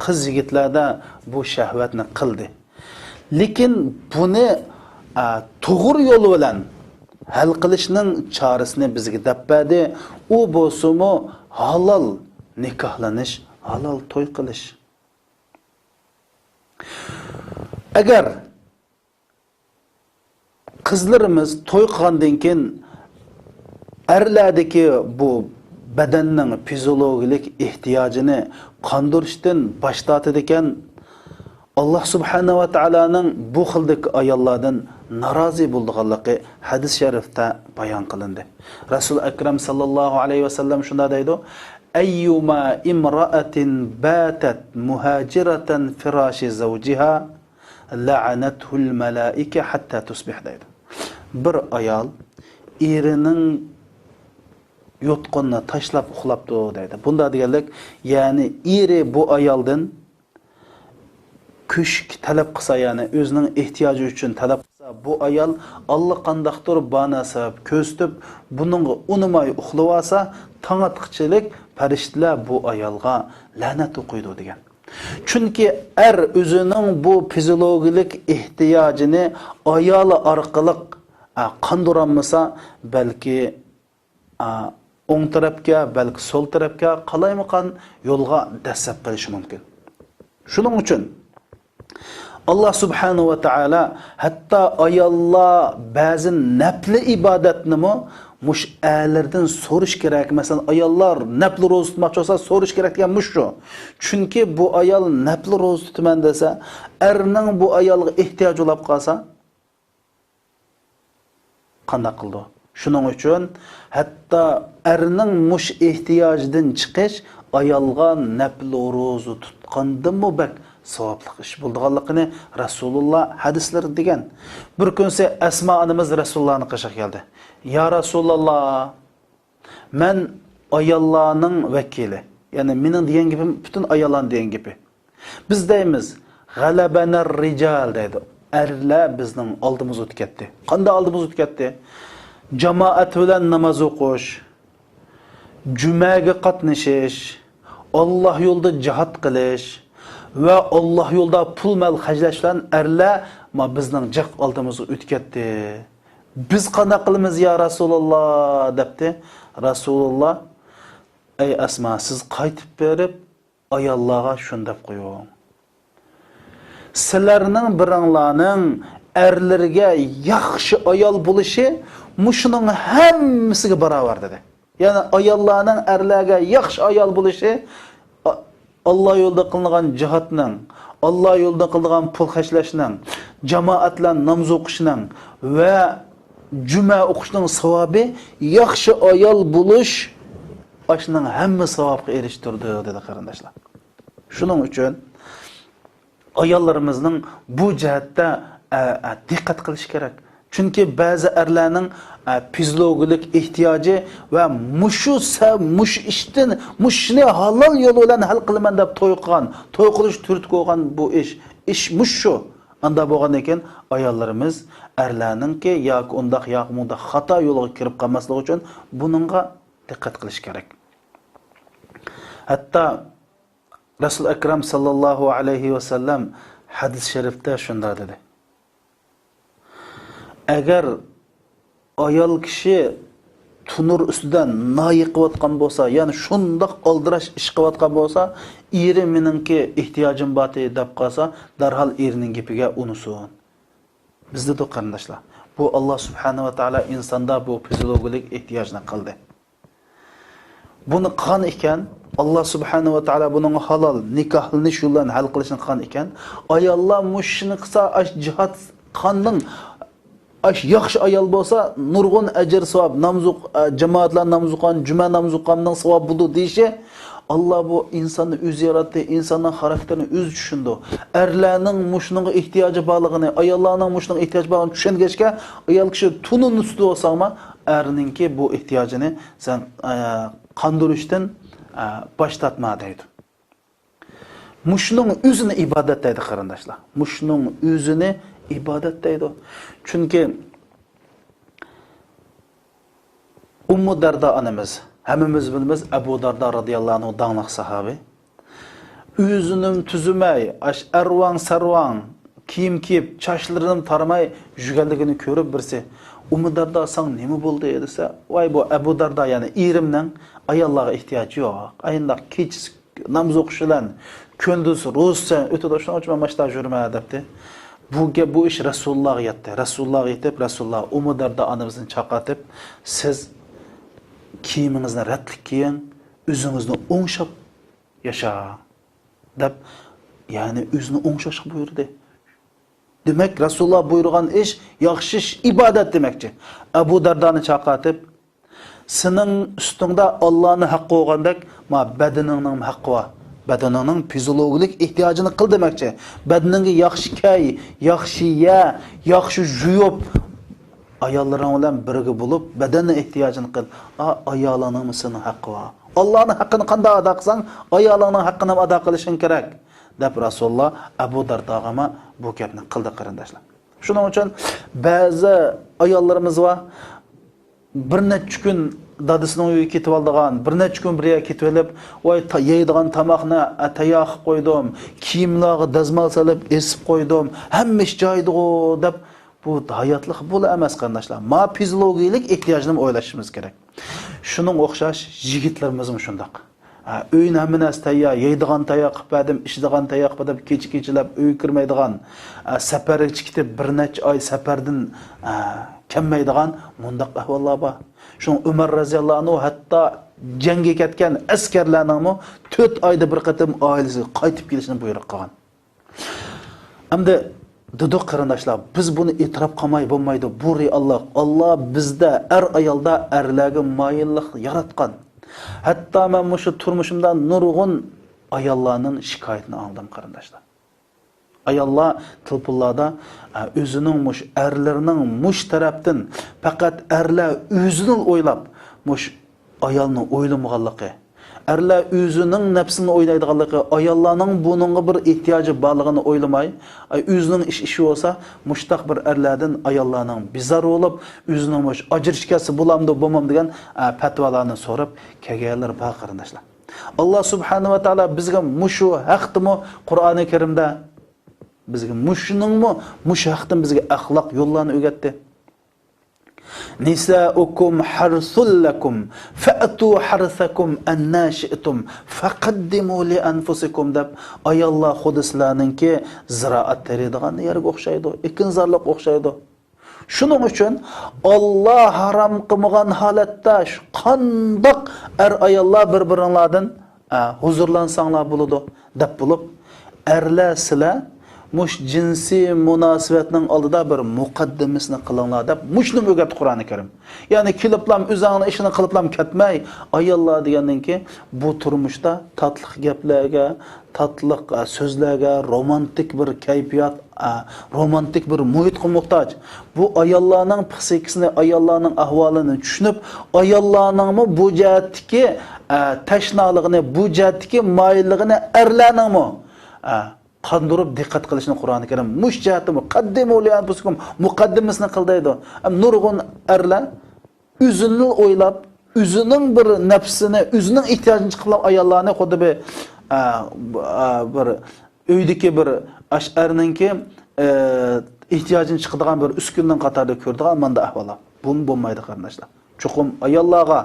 qiz yigitlarda bu shahvatni qildi. Lekin buni to'g'ri yo'l bilan hal qilishning chorasini bizga deb berdi. U bo'lsa-mu halol nikohlanish, halol to'y qilish. Agar qizlarimiz to'y qilgandan keyin erlardagi bu badanning fiziologik ehtiyojini qondirishdan bosh tortadi ekan, Allah subhanahu va taolaning bu xildagi ayollardan norozi bo'lganligi hadis sharifda bayon qilindi. Rasul akram sallallohu alayhi va sallam shunda deydi: "Ayyuma imra'atin batat muhajiratan firashi zawjiha la'anathu al-malaika hatta tusbih" deydi. Bir ayol erining yotqinni tashlab uxlabdi deydi. Bunda deganlik, ya'ni eri bu ayoldan kushk talab qilsa, ya'ni o'zining ehtiyoji uchun talab qilsa, bu ayol allaqandaqdir bana sabab ko'stib, buningga unimay uxlab olsa, tong'atqichilik farishtalar bu ayolga la'nat o'qiydi degan. Chunki o'zining bu fiziologik ehtiyojini ayoli orqali qondiramasa, balki o'ng tarafga, balki so'l tarafga qalaymiqan yo'lga dasab qilishi mumkin. Shuning uchun Allah subhanahu va taala hatta ayollar ba'zi nafli ibodatni mush erlardan so'rish kerak. Masalan, ayollar nafli ro'za tutmoqchi bo'lsa, so'rish kerak degan shu. Chunki bu ayol nafli ro'za tutaman desa, erning bu ayolga ehtiyoji bo'lib qolsa, qanday qildi? Shuning uchun hatta erning mush ehtiyojidan chiqish ayolga nafli ro'za tutqandimi bak savobli ish bo'lganligini Rasululloh hadislarida degan. Bir kunsa Asma onamiz Rasulullohning qishiga keldi. "Ya Rasululloh, men ayollarning vakili, ya'ni mening degan gapim butun ayollarning degan gapi. Biz deymiz, g'alabanar rijal deydi. Erlar bizning oldimizga o'tib ketdi. Qanday oldimizga o'tib ketdi? Jamoat bilan namoz o'qish, jumaga qatnashish, Alloh yo'lida jihad qilish va Alloh yo'lida pul mal hajlashdan erlar bizning jiq oldimizga o'tib ketdi. Biz qanday qilamiz ya Rasululloh debdi. Rasululloh: "Ey Asma, siz qaytib berib ayollarga shunda qo'ying. Sizlarning biringlarning erlarga yaxshi ayol bo'lishi mushuning hammasiga barobar" dedi. Ya'ni ayollarning erlarga yaxshi ayol bo'lishi Allah yo'lida qilingan jihatning, Allah yo'lida qilingan pul xashlashning, jamoat bilan namoz o'qishning va juma o'qishning savobi yaxshi ayol bo'lish ashning hamma savobga erishtirdi dedi qarindoshlar. Shuning uchun ayollarimizning bu jihatda diqqat qilish kerak. Chunki ba'zi erlarning fiziologik ehtiyoji va mush ishdan mushni halol yo'l bilan hal qilaman deb to'y qilish turtib qo'ygan bu ish mushu. Anda bo'lgandan keyin ayollarimiz erlarningki yoki undaq yoki bunda xato yo'lga kirib qolmasligi uchun buningga diqqat qilish kerak. Hatta Rasul akram sallallohu alayhi va sallam hadis sharifda shunday dedi: agar ayol kishi tunur ustidan noyiqayotgan bo'lsa, ya'ni shundoq oldirash ish qilayotgan bo'lsa, eri meningki ehtiyojim bor deb qolsa, darhol erining gapiga unusun. Bizda da qarindoshlar, bu Alloh subhanahu va taolo insonda bu fiziologik ehtiyojni qildi. Buni qilgan ekan, Alloh subhanahu va taolo buning halol nikohlanish yo'lini hal qilishni qilgan ekan, ayollar mushni qilsa, jihad qanning yaxshi ayol bo'lsa, nurg'un ajr savob, namzuq jamoatlar namzuqan, juma namzuqanning savob bo'ldi deyishi, Allah bu insonni o'zi yaratdi, insonning xarakterini o'zi tushundi. Erlarning mushunga ehtiyoji borligini, ayollarning mushunga ehtiyoji borligini tushungachga, ayol kishi tunun ustida bo'lsa-ma, erninki bu ehtiyojini sen qandurishdan bosh tortma deydi. Mushunning o'zini ibodat deydi qarindoshlar. Mushunning o'zini ibodat deydi. Chunki Ummu Darda onamiz, hammamiz bilamiz, Abu Darda radhiyallohu anhu dağlıq sahabi. O'zining tuzumay, arvang sarvang kiyim kiyib, çaşlarını taramay yurganligini ko'rib birsi, Ummu Darda sang nima bo'ldi desa, voy bu Abu Darda yani erimning ayollarga ehtiyoji yo'q. Ayında kech namoz o'qishidan kunduz ro'za o'tida shuning uchun mashta yurma debdi. Bu ish Rasulullohga yetdi. Rasulullohga yetib, Rasululloh Ummu Darda onamizni chaqirib, siz kiyimingizni ratlik kiyin, o'zingizni o'ngshab yasha deb, ya'ni o'zini o'ngshashga buyurdi. Demak, Rasululloh buyurgan ish yaxshi ish, ibodat demakchi. Abu Dardani chaqirib, sening ustingda Allohning haqqi bo'lgandek, ma badaningning haqqi bor. Badaningning fiziologik ehtiyojini qil demakchi. Badaningga yaxshi kay, yaxshi ya, yaxshi juyub ayollarning bilan birga bo'lib, badanning ehtiyojini qil. Ayollarning sening haqqi bor. Allohning haqqini qanday ado qilsang, ayollarning haqqini ado qilishing kerak. Deb Rasululloh Abu Dardoga bu gapni qildi qarindoshlar. Shuning uchun ba'zi ayollarimiz va bir necha kun dadisining uyiga ketib oldigan, bir necha kun birga ketib olib, voy yeydigan tamoqni tayoq qo'ydim, kiyimlarga dazmol solib esib qo'ydim, hamma ish joyida deb bu hayotlik bo'la emas qarindoshlar. Ma fiziologik ehtiyojni o'ylashimiz kerak. Shuning o'xshash yigitlarimiz ham shundoq. Uyni hammas tayyor, yeydigan tayoq qildim, ishdigan tayoq qilib, kecha-kechalab uy kirmaydigan, safarga chiqib bir necha oy safardan kelmaydigan mundaq ahvollar bor. Shu Umar roziyallohu anhu hatto jangga ketgan askarlarning 4 oyda bir qatim oilasiga qaytib kelishini buyruq qilgan. Hamda Duduq qarindoshlar, biz buni e'tirof qilmay bo'lmaydi. Bu reallik. Alloh bizda ayolda erlarga moyillik yaratgan. Hatto men shu turmushimda nurg'un ayollarning shikoyatini oldim qarindoshlar. Ayollar tilpullarda o'zining erlarining tarafdan faqat erlar o'zini o'ylab, ayolni o'ylamaganligi, erlar o'zining nafsini o'ylaydiganligi, ayollarning buningga bir ehtiyoji borligini o'ylamay, o'zining ishi bo'lsa, mushtaq bir erlardan ayollarning bizar bo'lib, o'zining ajrishkasi bo'lamdi, bo'lmam degan fatvolarni so'rab kelganlar bor qarindoshlar. Alloh subhanahu va taolo bizga mushu haqdimi Qur'oni Karimda bizga mushu haqdan bizga axloq yo'llarni o'rgatdi. Nisa'ukum harsul lakum fa'tu harsakum anna shi'tum faqaddimu li anfusikum deb ayollar xudislarninki ziroat teradigan yerga o'xshaydi, ekinzorlik o'xshaydi. Shuning uchun Alloh harom qilmagan holatda qandoq ayollar bir-biringlardan huzurlansanglar bo'ladi deb bo'lib, erlar sizlar mush jinsiy munosabatning oldida bir muqaddimasini qilinglar deb mushni o'rgatdi Qur'oni Karim. Ya'ni kiliblam o'zingni ishini qiliblam ketmay, ayollar degandan-ki bu turmushda tatliq gaplarga, tatliq so'zlarga, romantik bir kayfiyat, romantik bir muhitga muhtoj. Bu ayollarning psixikasini, ayollarning ahvolini tushunib, ayollarning bu jihatdagi tashnoligini, bu jihatdagi moyilligini erlarning qandurib diqqat qilishni Qur'oni Karim mushjati muqaddimu li anfusikum muqaddimasini qildaydi. Nurg'un erlar o'zini o'ylab, o'zining bir nafsini, o'zining ehtiyojini chiqib ayollarni xuddi bir uydagi bir ash'arninki ehtiyojini chiqadigan bir uskunning qatorida ko'rdigan manda ahvolar. Bu bo'lmaydi qarindoshlar. Chuqum ayollarga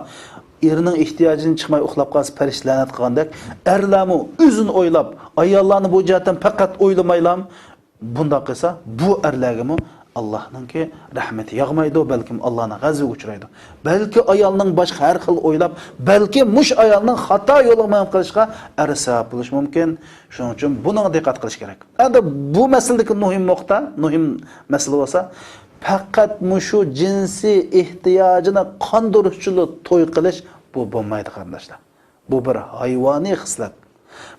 erining ehtiyojini chiqmay uxlab qolsa farishtalanat qilgandek, erlarmi o'zini o'ylab, ayollarni bu jihatdan faqat o'ylamaylam. Bunda qilsa, bu erlarga Allohninki rahmati yog'maydi, balkim Allohning g'azabiga uchraydi. Balki ayolning boshqa har xil o'ylab, balki mush ayolning xato yo'lini qilishga arsa bo'lish mumkin. Shuning uchun buni diqqat qilish kerak. Endi bu masaladagi muhim masala bo'lsa, faqat mushu jinsiy ehtiyojini qondiruvchilik to'y qilish bu bo'lmaydi qarindoshlar. Bu bir hayvoniy xislat.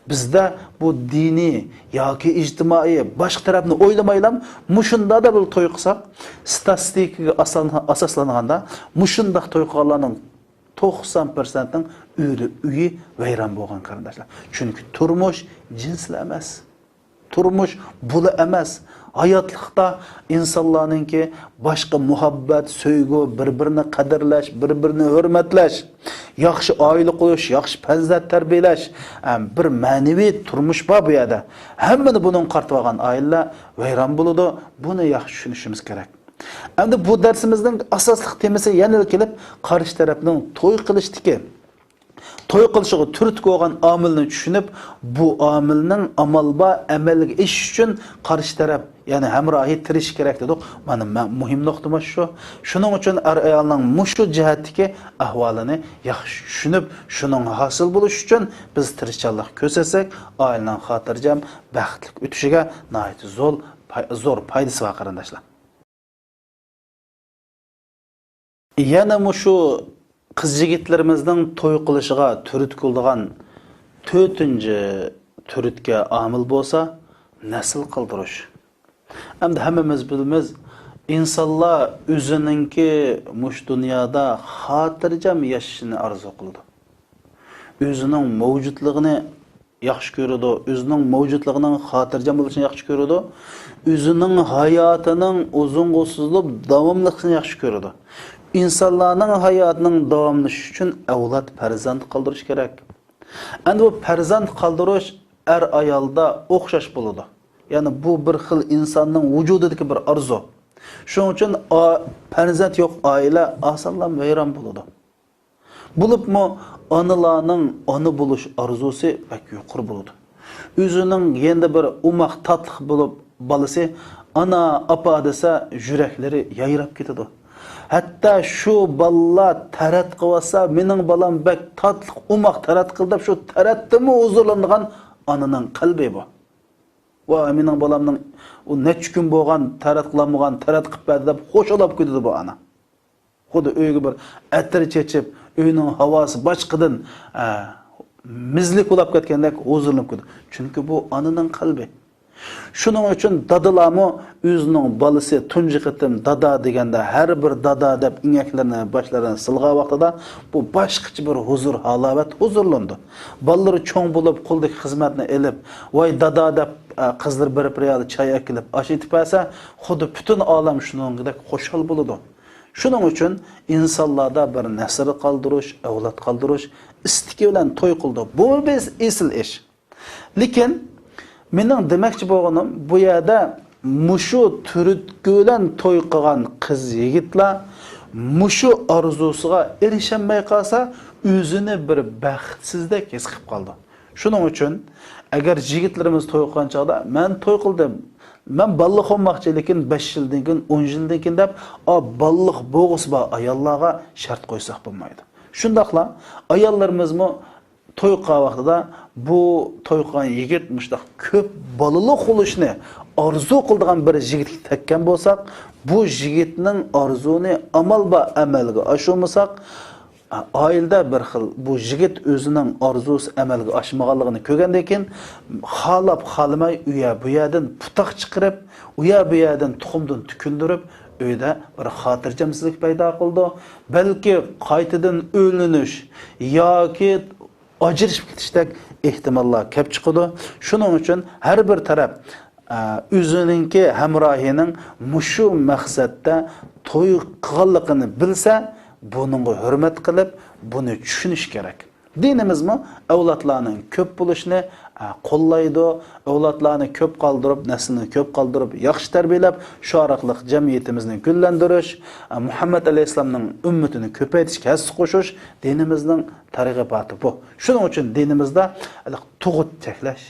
Bizda bu diniy yoki ijtimoiy boshqa tarafni o'ylamaylam, mushunda da bir to'y qilsak, statistikaga asoslanganda mushunda to'y qilganlarning 90% ning uyi vayron bo'lgan qarindoshlar. Chunki turmush jinsli emas. Turmush bula emas. Hayotlikda insonlarningki boshqa muhabbat, sevgi, bir-birini qadrlash, bir-birini hurmatlash, yaxshi oila qurish, yaxshi farzand tarbiyalash, bir ma'naviy turmush bor bu yerda. Hammani buning qartib olgan oilalar vayron bo'ladi. Buni yaxshi tushunishimiz kerak. Endi bu darsimizning asosli temasi yana kelib, qarshi tarafning to'y qilishdiki to'y qilishiga turtki bo'lgan omilni tushunib, bu omilning amalba amalga ish uchun qarshi taraf, ya'ni hamrohi tirish kerak dedik. Mana muhim nuqta shu. Shuning uchun ayolning mushu jihatdagi ahvolini yaxshi tushunib, shuning hosil bo'lish uchun biz tirishchilik ko'rsasak, oilaning xotirjam, baxtli o'tishiga nihoyat zo'r foydasi bor qarindoshlar. Yana mushu qiz yigitlarimizning to'y qilishiga turtki bo'lgan 4-turtga omil bo'lsa, nasl qildirish. Endi hammamiz bilamiz, insonlar o'zininki mush dunyoda xotirjam yashashini orzu qiladi. O'zining mavjudligini yaxshi ko'radi, o'zining mavjudligining xotirjam bo'lishini yaxshi ko'radi, o'zining hayotining uzun-g'usuzlab davomliligini yaxshi ko'radi. İnsanların hayatının davamlışı için avlad farzand qaldırış kerak. Endi bu farzand qaldırış er ayalda o'xshash bo'ladi. Ya'ni bu bir xil insonning vujudidagi bir arzu. Shuning uchun farzand yo'q oila osonlam vayron bo'ladi. Bo'libmi onalarning ona bo'lish arzusi pek yuqori bo'ladi. O'zining endi bir umoq tatliq bo'lib bolasi ana apa desa yuraklari yayrab ketadi. Hatta şu balla tarat qilsa, mening balam bek tatliq umoq tarat qildi, shu taratdimi huzurlangan ananing qalbi bu. Va mening balamning u necha kun bo'lgan tarat qilmagan, tarat qilib berdi deb xo'shalab ketdi bu ana. Xuddi uyga bir atir chechib, uyning havosi boshqadan mizlik bo'lib ketgandek huzurlanib ketdi. Chunki bu ananing qalbi. Shuning uchun dadalarmi o'zining balasi tunji qitim dada deganda har bir dada deb ingaklarini boshlarini silg'a vaqtida bu boshqacha bir huzur, halovat huzurlandi. Balları cho'ng bo'lib qo'ldagi xizmatni elib, voy dada deb qizlar bir piyola choy akilib, osh etib bersa, xuddi butun olam shuningdek xo'shal bo'ladi. Shuning uchun insonlarda bir nasl qoldirish, avlod qoldirish istiki bilan to'y qildi. Bu biz asl ish. Lekin mening demoqchi bo'lganim bu yerda mushu turtkilan to'y qilgan qiz yigitlar mushu orzusiga erishamay qolsa, o'zini bir baxtsizlik his qilib qoldi. Shuning uchun agar yigitlarimiz to'y qilgan chog'da men to'y qildim, men balliq olmoqchi, lekin 5 yildan keyin 10 yildan keyin deb balliq bo'g'is bor ayollarga shart qo'ysak bo'lmaydi. Shundaqla ayollarimizmi to'y qilgan vaqtida bu to'y qilgan yigit mushtaq ko'p balaliq bo'lishni orzu qildigan bir yigitga tekkan bo'lsak, bu yigitning orzuni amalga oshirmasak, oilada bir xil bu yigit o'zining orzusi amalga oshmaganligini ko'rgandan keyin xalab xalmay bu yerdan putoq chiqarib, bu yerdan tuxumdan tukundirib, uyda bir xotirjamsizlik paydo qildi. Balki qaytadan o'linish yoki ajrashib ketishdak ehtimollar kelib chiqadi. Shuning uchun har bir taraf o'zininki hamrohining mushu maqsadda to'y qilganligini bilsa, buningga hurmat qilib, buni tushunish kerak. Dinimizmi avlodlarning ko'p bo'lishini qo'llaydi, avlodlarni ko'p qoldirib, naslni ko'p qoldirib, yaxshi tarbiyalab, shu orqali jamiyatimizni gullantirish, Muhammad alayhisolamning ummatini ko'paytirishga hassa qo'shish dinimizning targ'iboti bu. Shuning uchun dinimizda tug'ut cheklash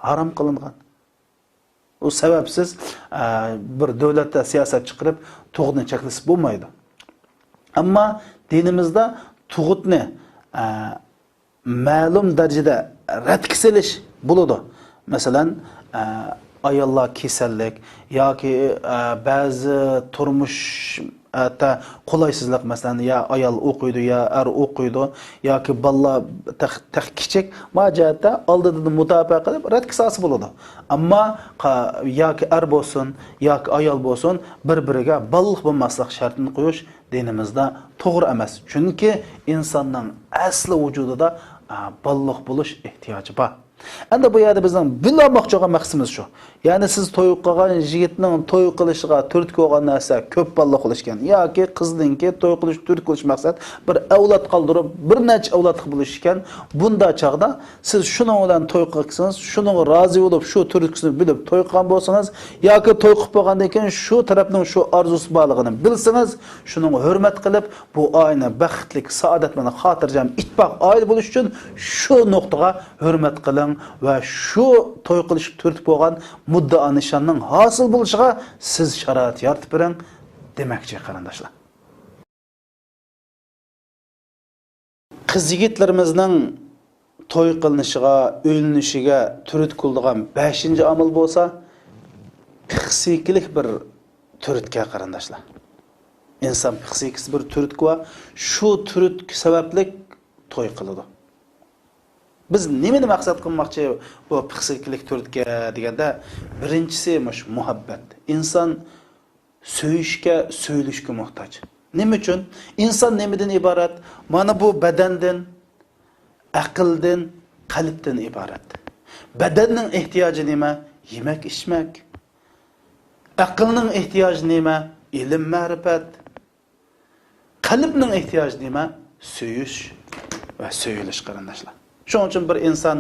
harom qilingan. O sebepsiz bir davlatda siyosat chiqarib tug'utni cheklasa bo'lmaydi. Ammo dinimizda tug'utni ma'lum darajada rad qilish bo'ladi. Masalan, ayollar kasallik yoki ba'zi turmush hatta qulaysizlik, masalan, ya ayol o'qiydi, ya er o'qiydi yoki balla kichik majatda oldidan mudofaa qilib rad qilsa bo'ladi. Ammo yoki er bo'lsin, yoki ayol bo'lsin, bir-biriga balliq bo'lmaslik shartini qo'yish dinimizda to'g'ri emas. Chunki insonning asli vujudida balliq bo'lish ehtiyoji bor. Endi bu yerda bizning bilmoqchi bo'lgan maqsadimiz shu. Ya'ni siz to'y qilgan yigitning to'y qilishiga turtki bo'lgan narsa ko'p balla qilishgan yoki qizninki to'y qilish turtki qilish maqsad bir avlod qoldirib, bir necha avlod qilish ekan. Bunda chaqda siz shuning bilan to'y qilsangiz, shuning rozi bo'lib, shu turtkisini bilib to'y qilgan bo'lsangiz yoki to'y qilib bo'lgandan keyin shu tarafning shu orzusi borligini bilsangiz, shuning hurmat qilib, bu oilani baxtli, saodat bilan xotirjam, ittifoq oila bo'lish uchun shu nuqtaga hurmat qiling va shu to'y qilish turtki bo'lgan muddao nishonning hosil bo'lishiga siz sharoit yaratib bering demoqchi qarindoshlar. Qiz yigitlarimizning to'y qilinishiga, o'ylinishiga turtki qiladigan 5-omil bo'lsa, psixikalik bir turtki qarindoshlar. Inson psixikasi bir turtki va shu turtki sababli to'y qiladi. Biz nimani maqsad qilmoqchi bu psixikalik turtki deganda, birinchisi muhabbat. Inson söýüşke, söýülüşke muhtaç. Nima uchun? Inson nimadan iborat? Mana bu badandan, aqldan, qalbdan iborat. Badanning ehtiyoji nima? Yemek, içmek. Aqlning ehtiyoji nima? Ilm, ma'rifat. Qalbning ehtiyoji nima? Söýüş va söýülish qarindoshlar. Shuning uchun bir inson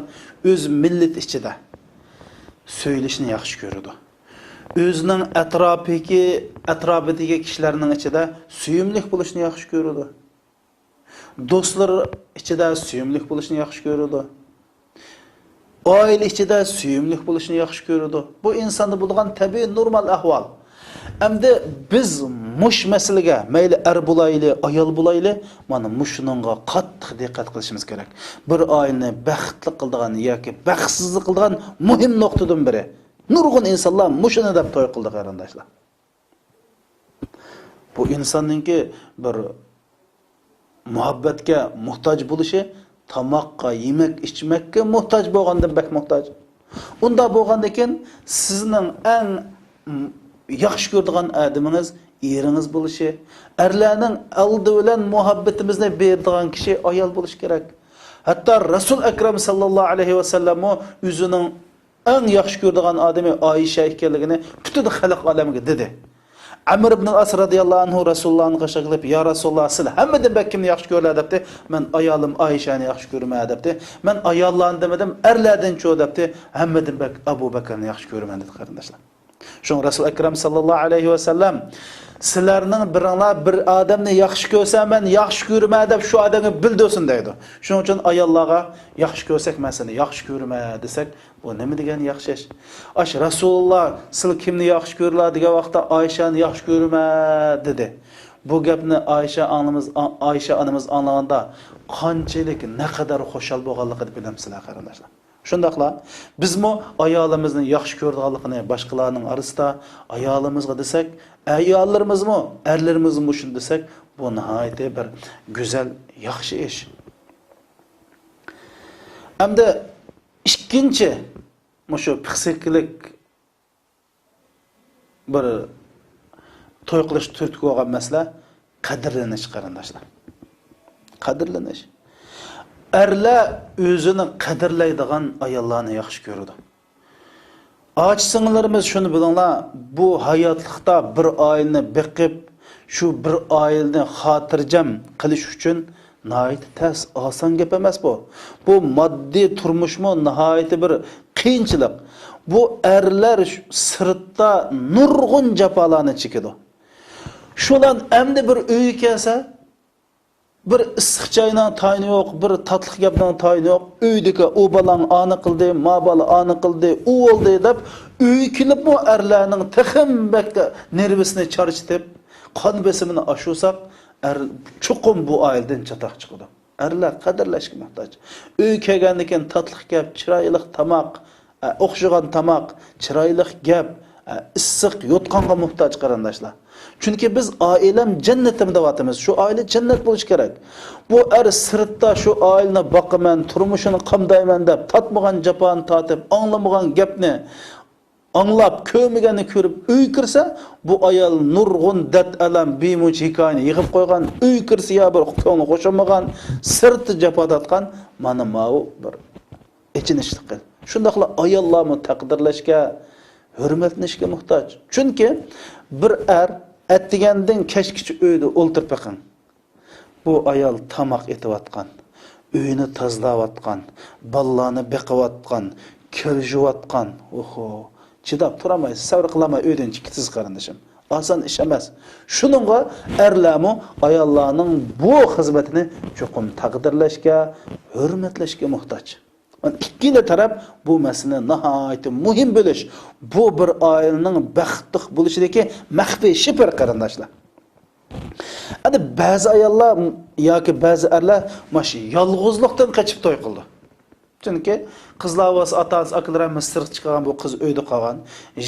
o'z millat ichida söyleshni yaxshi ko'radi. O'zining atrofidagi kishilarning ichida suyumlik bo'lishni yaxshi ko'radi. Do'stlar ichida suyumlik bo'lishni yaxshi ko'radi. Oila ichida suyumlik bo'lishni yaxshi ko'radi. Bu insonda bo'lgan tabiiy normal ahvol. Endi biz mush masalaga mayli er bo'layli, ayol bo'layli, mana mushuningga qattiq diqqat qilishimiz kerak. Bir oilani baxtli qildigan yoki baxtsizlik qildigan muhim nuqtadan biri. Nurg'un insonlar mushuni deb to'y qildi qarindoshlar. Bu insonningki bir muhabbatga muhtoj bo'lishi, tamoqqa, yemek, ichmakka muhtoj bo'lgandan bak muhtoj. Unda bo'lgandan keyin sizning eng yaxshi ko'radigan adamingiz eringiz bo'lishi, erlarning aldi bilan muhabbatimizni beradigan kishi ayol bo'lishi kerak. Hatto Rasul akram sallallohu alayhi va sallam o'zining eng yaxshi ko'radigan odami Oysha ekanligini butun xalq olamiga dedi. Amr ibn al-As radhiyallohu anhu Rasulullohni qarshi qilib, "Ya Rasululloh, siz hammadan kimni yaxshi ko'rasiz?" debdi. "Men ayolim Oyshani yaxshi ko'raman" debdi. "Men ayollarni demadim, erlardan cho" debdi. "Hammadan Abu Bakrni yaxshi ko'raman" dedi qarindoshlar. Şun Resul Ekrem sallallahu aleyhi ve sellem sizlerinin birinler bir adamni yaxshi ko'rsa men yaxshi ko'rma deb shu odamga bildirsin deydi. Shuning uchun ayollarga yaxshi ko'rsak, men seni yaxshi ko'rma desak, bu nima degan yaxshi ish? Ash Rasululloh siz kimni yaxshi ko'rlar degan vaqtda Oyshani yaxshi ko'rma dedi. Bu gapni Oysha onamiz anlaganda qanchalik naqadar xushal bo'lganligini bilamsizlar qarindoshlar. Shundaqla bizmi ayolimizni yaxshi ko'rganligini boshqalarning orasida ayolimizga desak, ayollarimizmi, erlarimizmi shuni desak, bu nihoyat bir go'zal, yaxshi ish. Hamda ikkinchi shu psixikalik bir to'y qilish turtki bo'lgan masala qadrlanish qarindoshlar. Qadrlanish. Erler özünü qadrlaydigan ayollarni yaxshi ko'radi. Ağaç singillarimiz shuni bilinglar, bu hayotlikda bir oilani beqib, shu bir oilani xotirjam qilish uchun nihoyat tas, oson gap emas bu. Bu moddiy turmushmi nihoyat bir qiyinchilik. Bu erlar sirtda nurg'un jafolarni chekadi. Shulan endi bir uy kelsa, bir issiq joyning tayini yo'q, bir tatliq gapning tayini yo'q. Uydagi u balang ani qildi, ma bola ani qildi, u oldi deb uy kelib bu erlarning texim bakka nervisini charchitib, qon besimini oshursak, er chuqum bu oildan chataq chiqadi. Erlar qadrlashga muhtoj. Uy kelgandan keyin tatliq gap, chiroyli tomoq, o'xshagan tomoq, chiroyli gap, issiq yotqonga muhtoj qarindoshlar. Chunki biz oilam jannatim deyapmiz. Shu oila jannat bo'lishi kerak. Bu sirtda shu oilani boqaman, turmushini qamdayman deb tatmagan jafoni tatib, anglamagan gapni anglab, ko'rmaganni ko'rib uy kirsa, bu ayol nurg'un dard alam bemuj hikoyani yig'ib qo'ygan, uy kirsa ya bir ko'ngli qo'shilmagan, sirti jafo tatgan, mana bu bir ichinishlik. Shundaqla ayollarni taqdirlashga, hurmatlashga muhtoj. Chunki bir atdigandan kechgacha uyda o'ltirib baqing. Bu ayol tamoq etayotgan, uyini tozalayotgan, ballani beqayotgan, kirjiyotgan. Oho, chidab turamaysiz, sabr qilmay uydan chiqsiz qarindishim. Oson ish emas. Shuningga erlarmi ayollarning bu xizmatini cho'qim taqdirlashga, hurmatlashga muhtoj. İkkili taraf bu mesele nihayet muhim buluş. Bu bir ailenin baxtli buluşidagi maxfiy şifr qarindoshlar. Hadi bazı ayollar yoki bazı erlar maşı yolg'izlikdan qochib to'y qildi. Chunki qizlar bo'lsa ota-onasi akalarimiz sirq chiqqan bu qiz uyda qolgan.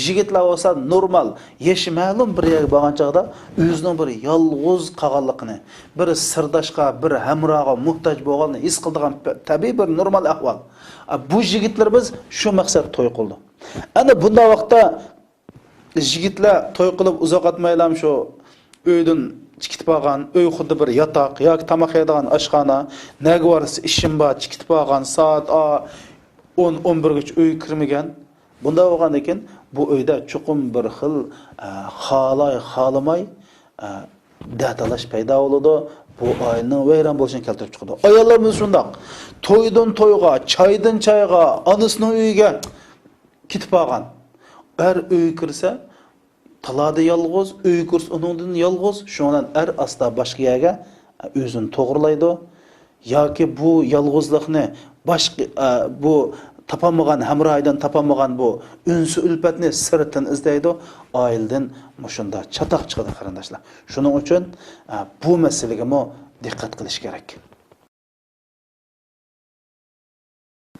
Yigitlar bo'lsa normal, yeshi ma'lum bir yerga borgan chaqda o'zining bir yolg'iz qolganligini, bir sirdoshga, bir hamroga muhtoj bo'lganini his qildigan tabiiy bir normal ahvol. Bu yigitlar biz shu maqsad to'y qildi. Ana bunday vaqtda yigitlar to'y qilib uzoq o'tmaylam shu uydan chiqib qolgan, uy xuddi bir yotoq yoki tomoq yeydigan oshxona, nega borsa ishim bor, chiqib qolgan, soat 10-11 gacha uy kirmagan. Bunda bo'lgandan keyin bu uyda chuqum bir xil xolamay datalash paydo bo'ladi. Bu oilaning vayron bo'lishini keltirib chiqadi. Ayollarimiz shundoq. To'ydan to'yga, choydan choyga, onasining uyiga ketib qolgan. Bir uy kirsa, talada yolg'iz, uy kirsa uningdan yolg'iz, shundan asta boshqa yerga o'zini to'g'rilaydi. Yoki bu yolg'izlikni boshqa bu tapamagan hamroydan tapamagan bu unsi ulfatni sirtin izlaydi, oildan mushunda chatoq chiqadi qarindoshlar. Shuning uchun bu masalaga mo diqqat qilish kerak.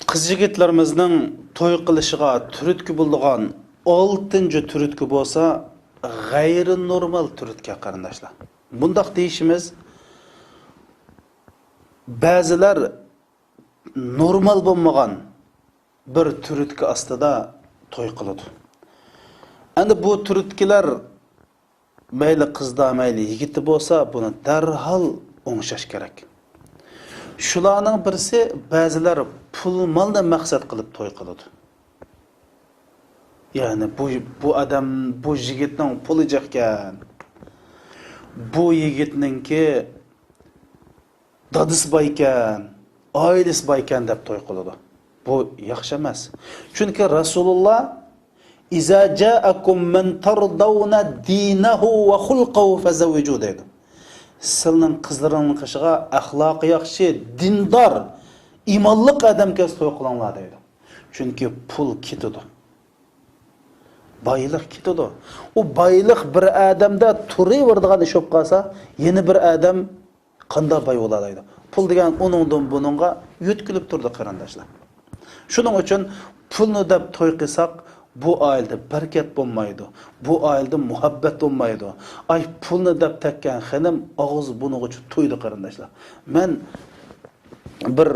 Qiz yigitlarimizning to'y qilishiga turtki bo'lgan 6-turtki bo'lsa, g'ayri normal turtki qarindoshlar. Bundaq deyishimiz ba'zilar normal bo'lmagan bir turtki ostida to'y qiladi. Endi bu turtkilar mayli qizda mayli yigiti bo'lsa, buni darhol o'ngshash kerak. Shularning birisi ba'zilar pul molni maqsad qilib to'y qiladi. Ya'ni bu odam bu yigitning puli jeqkan. Bu yigitninki dadisi boy ekan, oilasi boy ekan deb to'y qiladi. Bu yaxshi emas. Chunki Rasululloh iza ja'akum man tardawna dinahu va xulquhu fazawiju dedi. Sizning qizlaringning qishiga axloqi yaxshi, dindor, iymonli odamga to'y qilinglar dedi. Chunki pul ketadi. Boylik ketadi. U boylik bir odamda turaveradigan ish bo'lib qolsa, yana bir odam qanday boy bo'ladi? Pul degan uningdan buningga yutkilib turdi qarindoshlar. Shuning uchun pulni deb to'y qilsak, bu oilada barkat bo'lmaydi. Bu oilada muhabbat bo'lmaydi. Ay pulni deb takkan xonim og'iz buning uchun to'ydi qarindoshlar. Men bir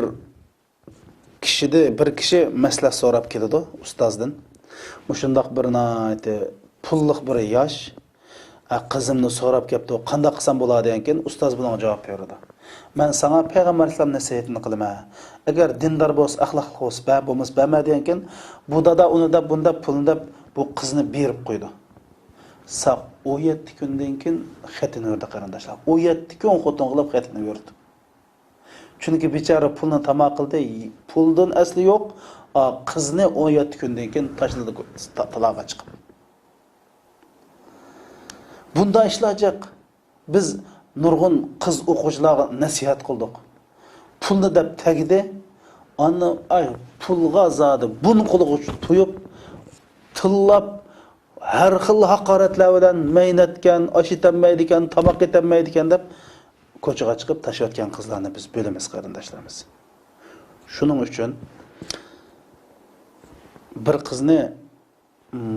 kishi maslahat so'rab keldi ustozdan. Mushundoq bir pulliq bir yosh qizimni so'rab kelibdi. Qanday qilsam bo'ladi ekan? Ustoz bunga javob berdi. Men sana Payg'ambar alayhisalom nasihatini qilaman. Agar dindor bo'lsa, axloqli bo'lsa, bo'lmas bermadi ekan, bu dada uni deb bunda pulni deb bu qizni berib qo'ydi. Saq 17 kundan keyin xatini berdi qarindoshlar. 17 kun xotin qilib xatini berdi. Chunki bechora pulni tamo qildi, puldan asli yo'q, qizni 17 kundan keyin tashladi taloqqa chiqib. Bunda ishlajaq. Biz nurg'un qiz o'quvchilarga nasihat qildik. Pulni deb tagdi, ani ay pulga zodi buni qo'liga to'yib, tillab har xil haqoratlar bilan maynatgan, osh etolmaydi ekan, tomoq etolmaydi ekan deb ko'chaga chiqib tashlayotgan qizlarni biz bilamiz qarindoshlarimiz. Shuning uchun bir qizni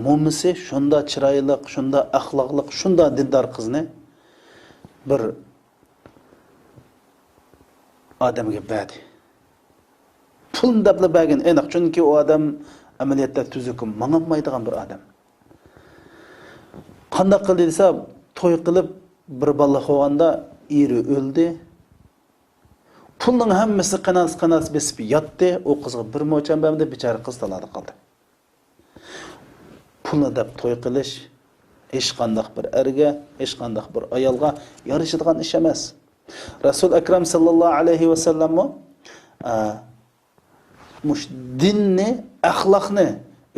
mo'misi shunda chiroyli, shunda axloqli, shunda dindor qizni bir odamga berdi. Pulni dabla bergan aniq, chunki u odam amaliyotda tuzuk, mangolmaydigan bir odam. Qanday qildi desa, to'y qilib bir bola qo'yganda eri o'ldi. Pulning hammasi qanas besib yotdi. O qizga bir mo'cham berdi, bechora qiz talada qoldi. Pulni deb to'y qilish hech qanday bir erga, hech qanday bir ayolga yarashadigan ish emas. Rasul akram sallallohu alayhi va sallam mush dinni, axloqni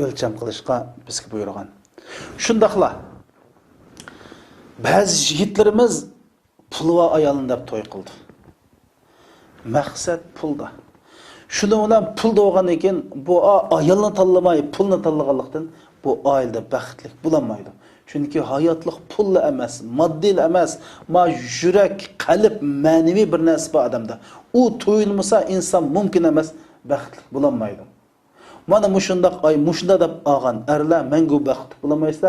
o'lcham qilishga bizga buyurgan. Shundaqla ba'zi yigitlarimiz pul va ayolni deb to'y qildi. Maqsad pulda. Shuning bilan pul bo'lgandan keyin bu ayolni tanlamay, pulni tanlaganlikdan bu oilada baxtli bo'lmaydi. Chunki hayotlik pul emas, moddiy emas, ma yurak, qalb, ma'naviy bir narsa bor odamda. U to'yilmasa inson mumkin emas, baxtli bo'lmaydi. Mana mushundaq mushunda deb olgan erlar mangu baxtli bo'lmaysa,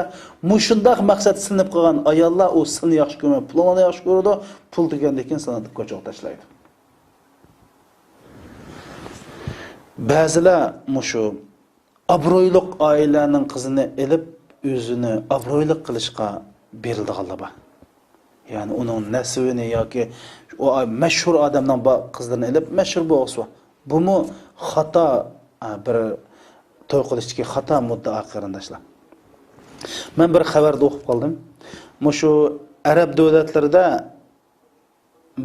mushundaq maqsad sinib qolgan ayollar u sini yaxshi ko'rmaydi, pulni yaxshi ko'radi, pul degandan keyin sanatni ko'chaga tashlaydi. Ba'zilar mushu obro'yliq oilaning qizini elib o'zini obro'yliq qilishga berildiganlar bor. Ya'ni uning nasibini yoki o mashhur odamdan qizlarni elib mashhur bo'lsa, bumi xato bir to'y qilishdagi xato muddao qarindoshlar. Men bir xabarda o'qib qoldim. Mushu arab davlatlarida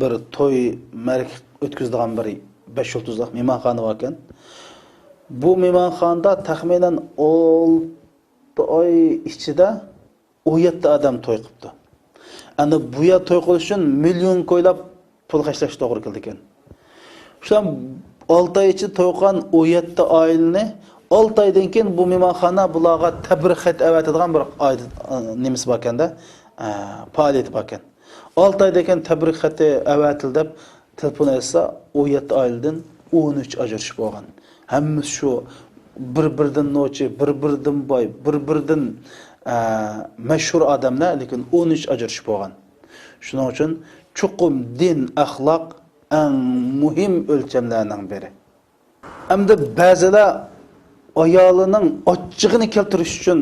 bir to'y mark o'tkazadigan bir 5 yulduzli mehmonxona bor ekan. Bu mehmonxonada taxminan 6 oy ichida 17 odam to'y qilibdi. Ana bu yer to'y qilish uchun million qo'ylab pul xarjlash to'g'ri keldi ekan. Shu 6 oy ichida to'y qilgan 17 oilani 6 oydan keyin bu mehmonxona bularga tabrik xat avatadigan bir nemis bor ekanda, faoliyat bor ekan. 6 oydan keyin tabrik xati avatildi deb telefon etsa 17 oiladan 13 ajrashib bo'lgan. Hammasi shu bir-biridan nochi, bir-biridan boy, bir-biridan mashhur odamlar, lekin 13 ajrashib bo'lgan. Shuning uchun chuqum din, axloq eng muhim o'lchamlarning biri. Hamda ba'zilar ayolining ochchig'ini keltirish uchun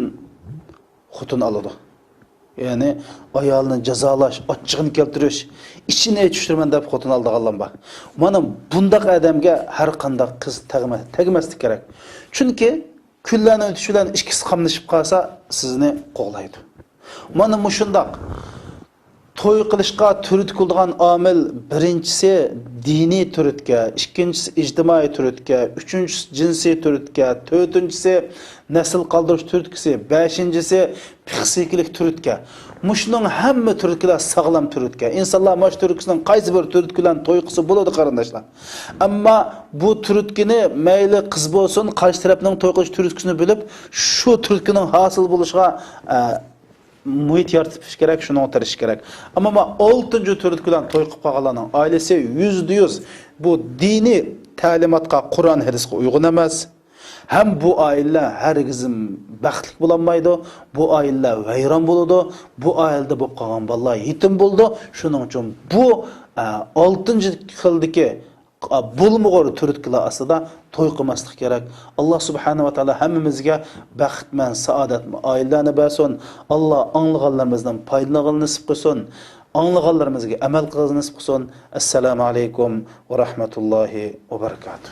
xotun oladi. Yani ayolni jazolash, ochchig'ini keltirish, ichini tushirman deb xotun oldiganlar bor. Mana bundaq odamga har qanday qiz tegmaslik kerak. Chunki kunlarni o'tish bilan ikkisi qamlashib qolsa, sizni qo'g'laydi. Mana mushundaq to'y qilishga turtki qilgan omil birinchisi diniy turtki, ikkinchisi ijtimoiy turtki, uchinchisi jinsiy turtki, to'rtinchisi nasl qoldirish turtkisi, beshinchisi psixikalik turtki. Mushning hamma turtkilar sog'lom turtki. Insonlar mosh turtkisining qaysi bir turtkidan to'y qilsa bo'ladi qarindoshlar. Ammo bu turtkini mayli qiz bo'lsin, qarshi tarafning to'y qilish turtkisini bilib, shu turtkining hosil bo'lishiga muhit yaratish kerak, shuni o'tirish kerak. Ammo 6-turtkidan to'y qilib qolganlarning oilasi 100% bu diniy ta'limotga, Qur'on hadisga uyg'un emas. Hem bu aileler herkesin baxtlik bulanmaydı, bu aileler vayron bo'ladi, bu ailede bu qolgan bolalar yetim bo'ldi. Shuning uchun bu 6-xildagi bo'lmag'or turtkilar aslida to'y qilmaslik kerak. Alloh subhanahu va taolo hammamizga baxtman, saodatli oilalarni bersin. Alloh anglaganlarimizdan foydalanishni nasib qilsin. Anglaganlarimizga amal qilishni nasib qilsin. Assalomu alaykum va rahmatullohi va barakatuh.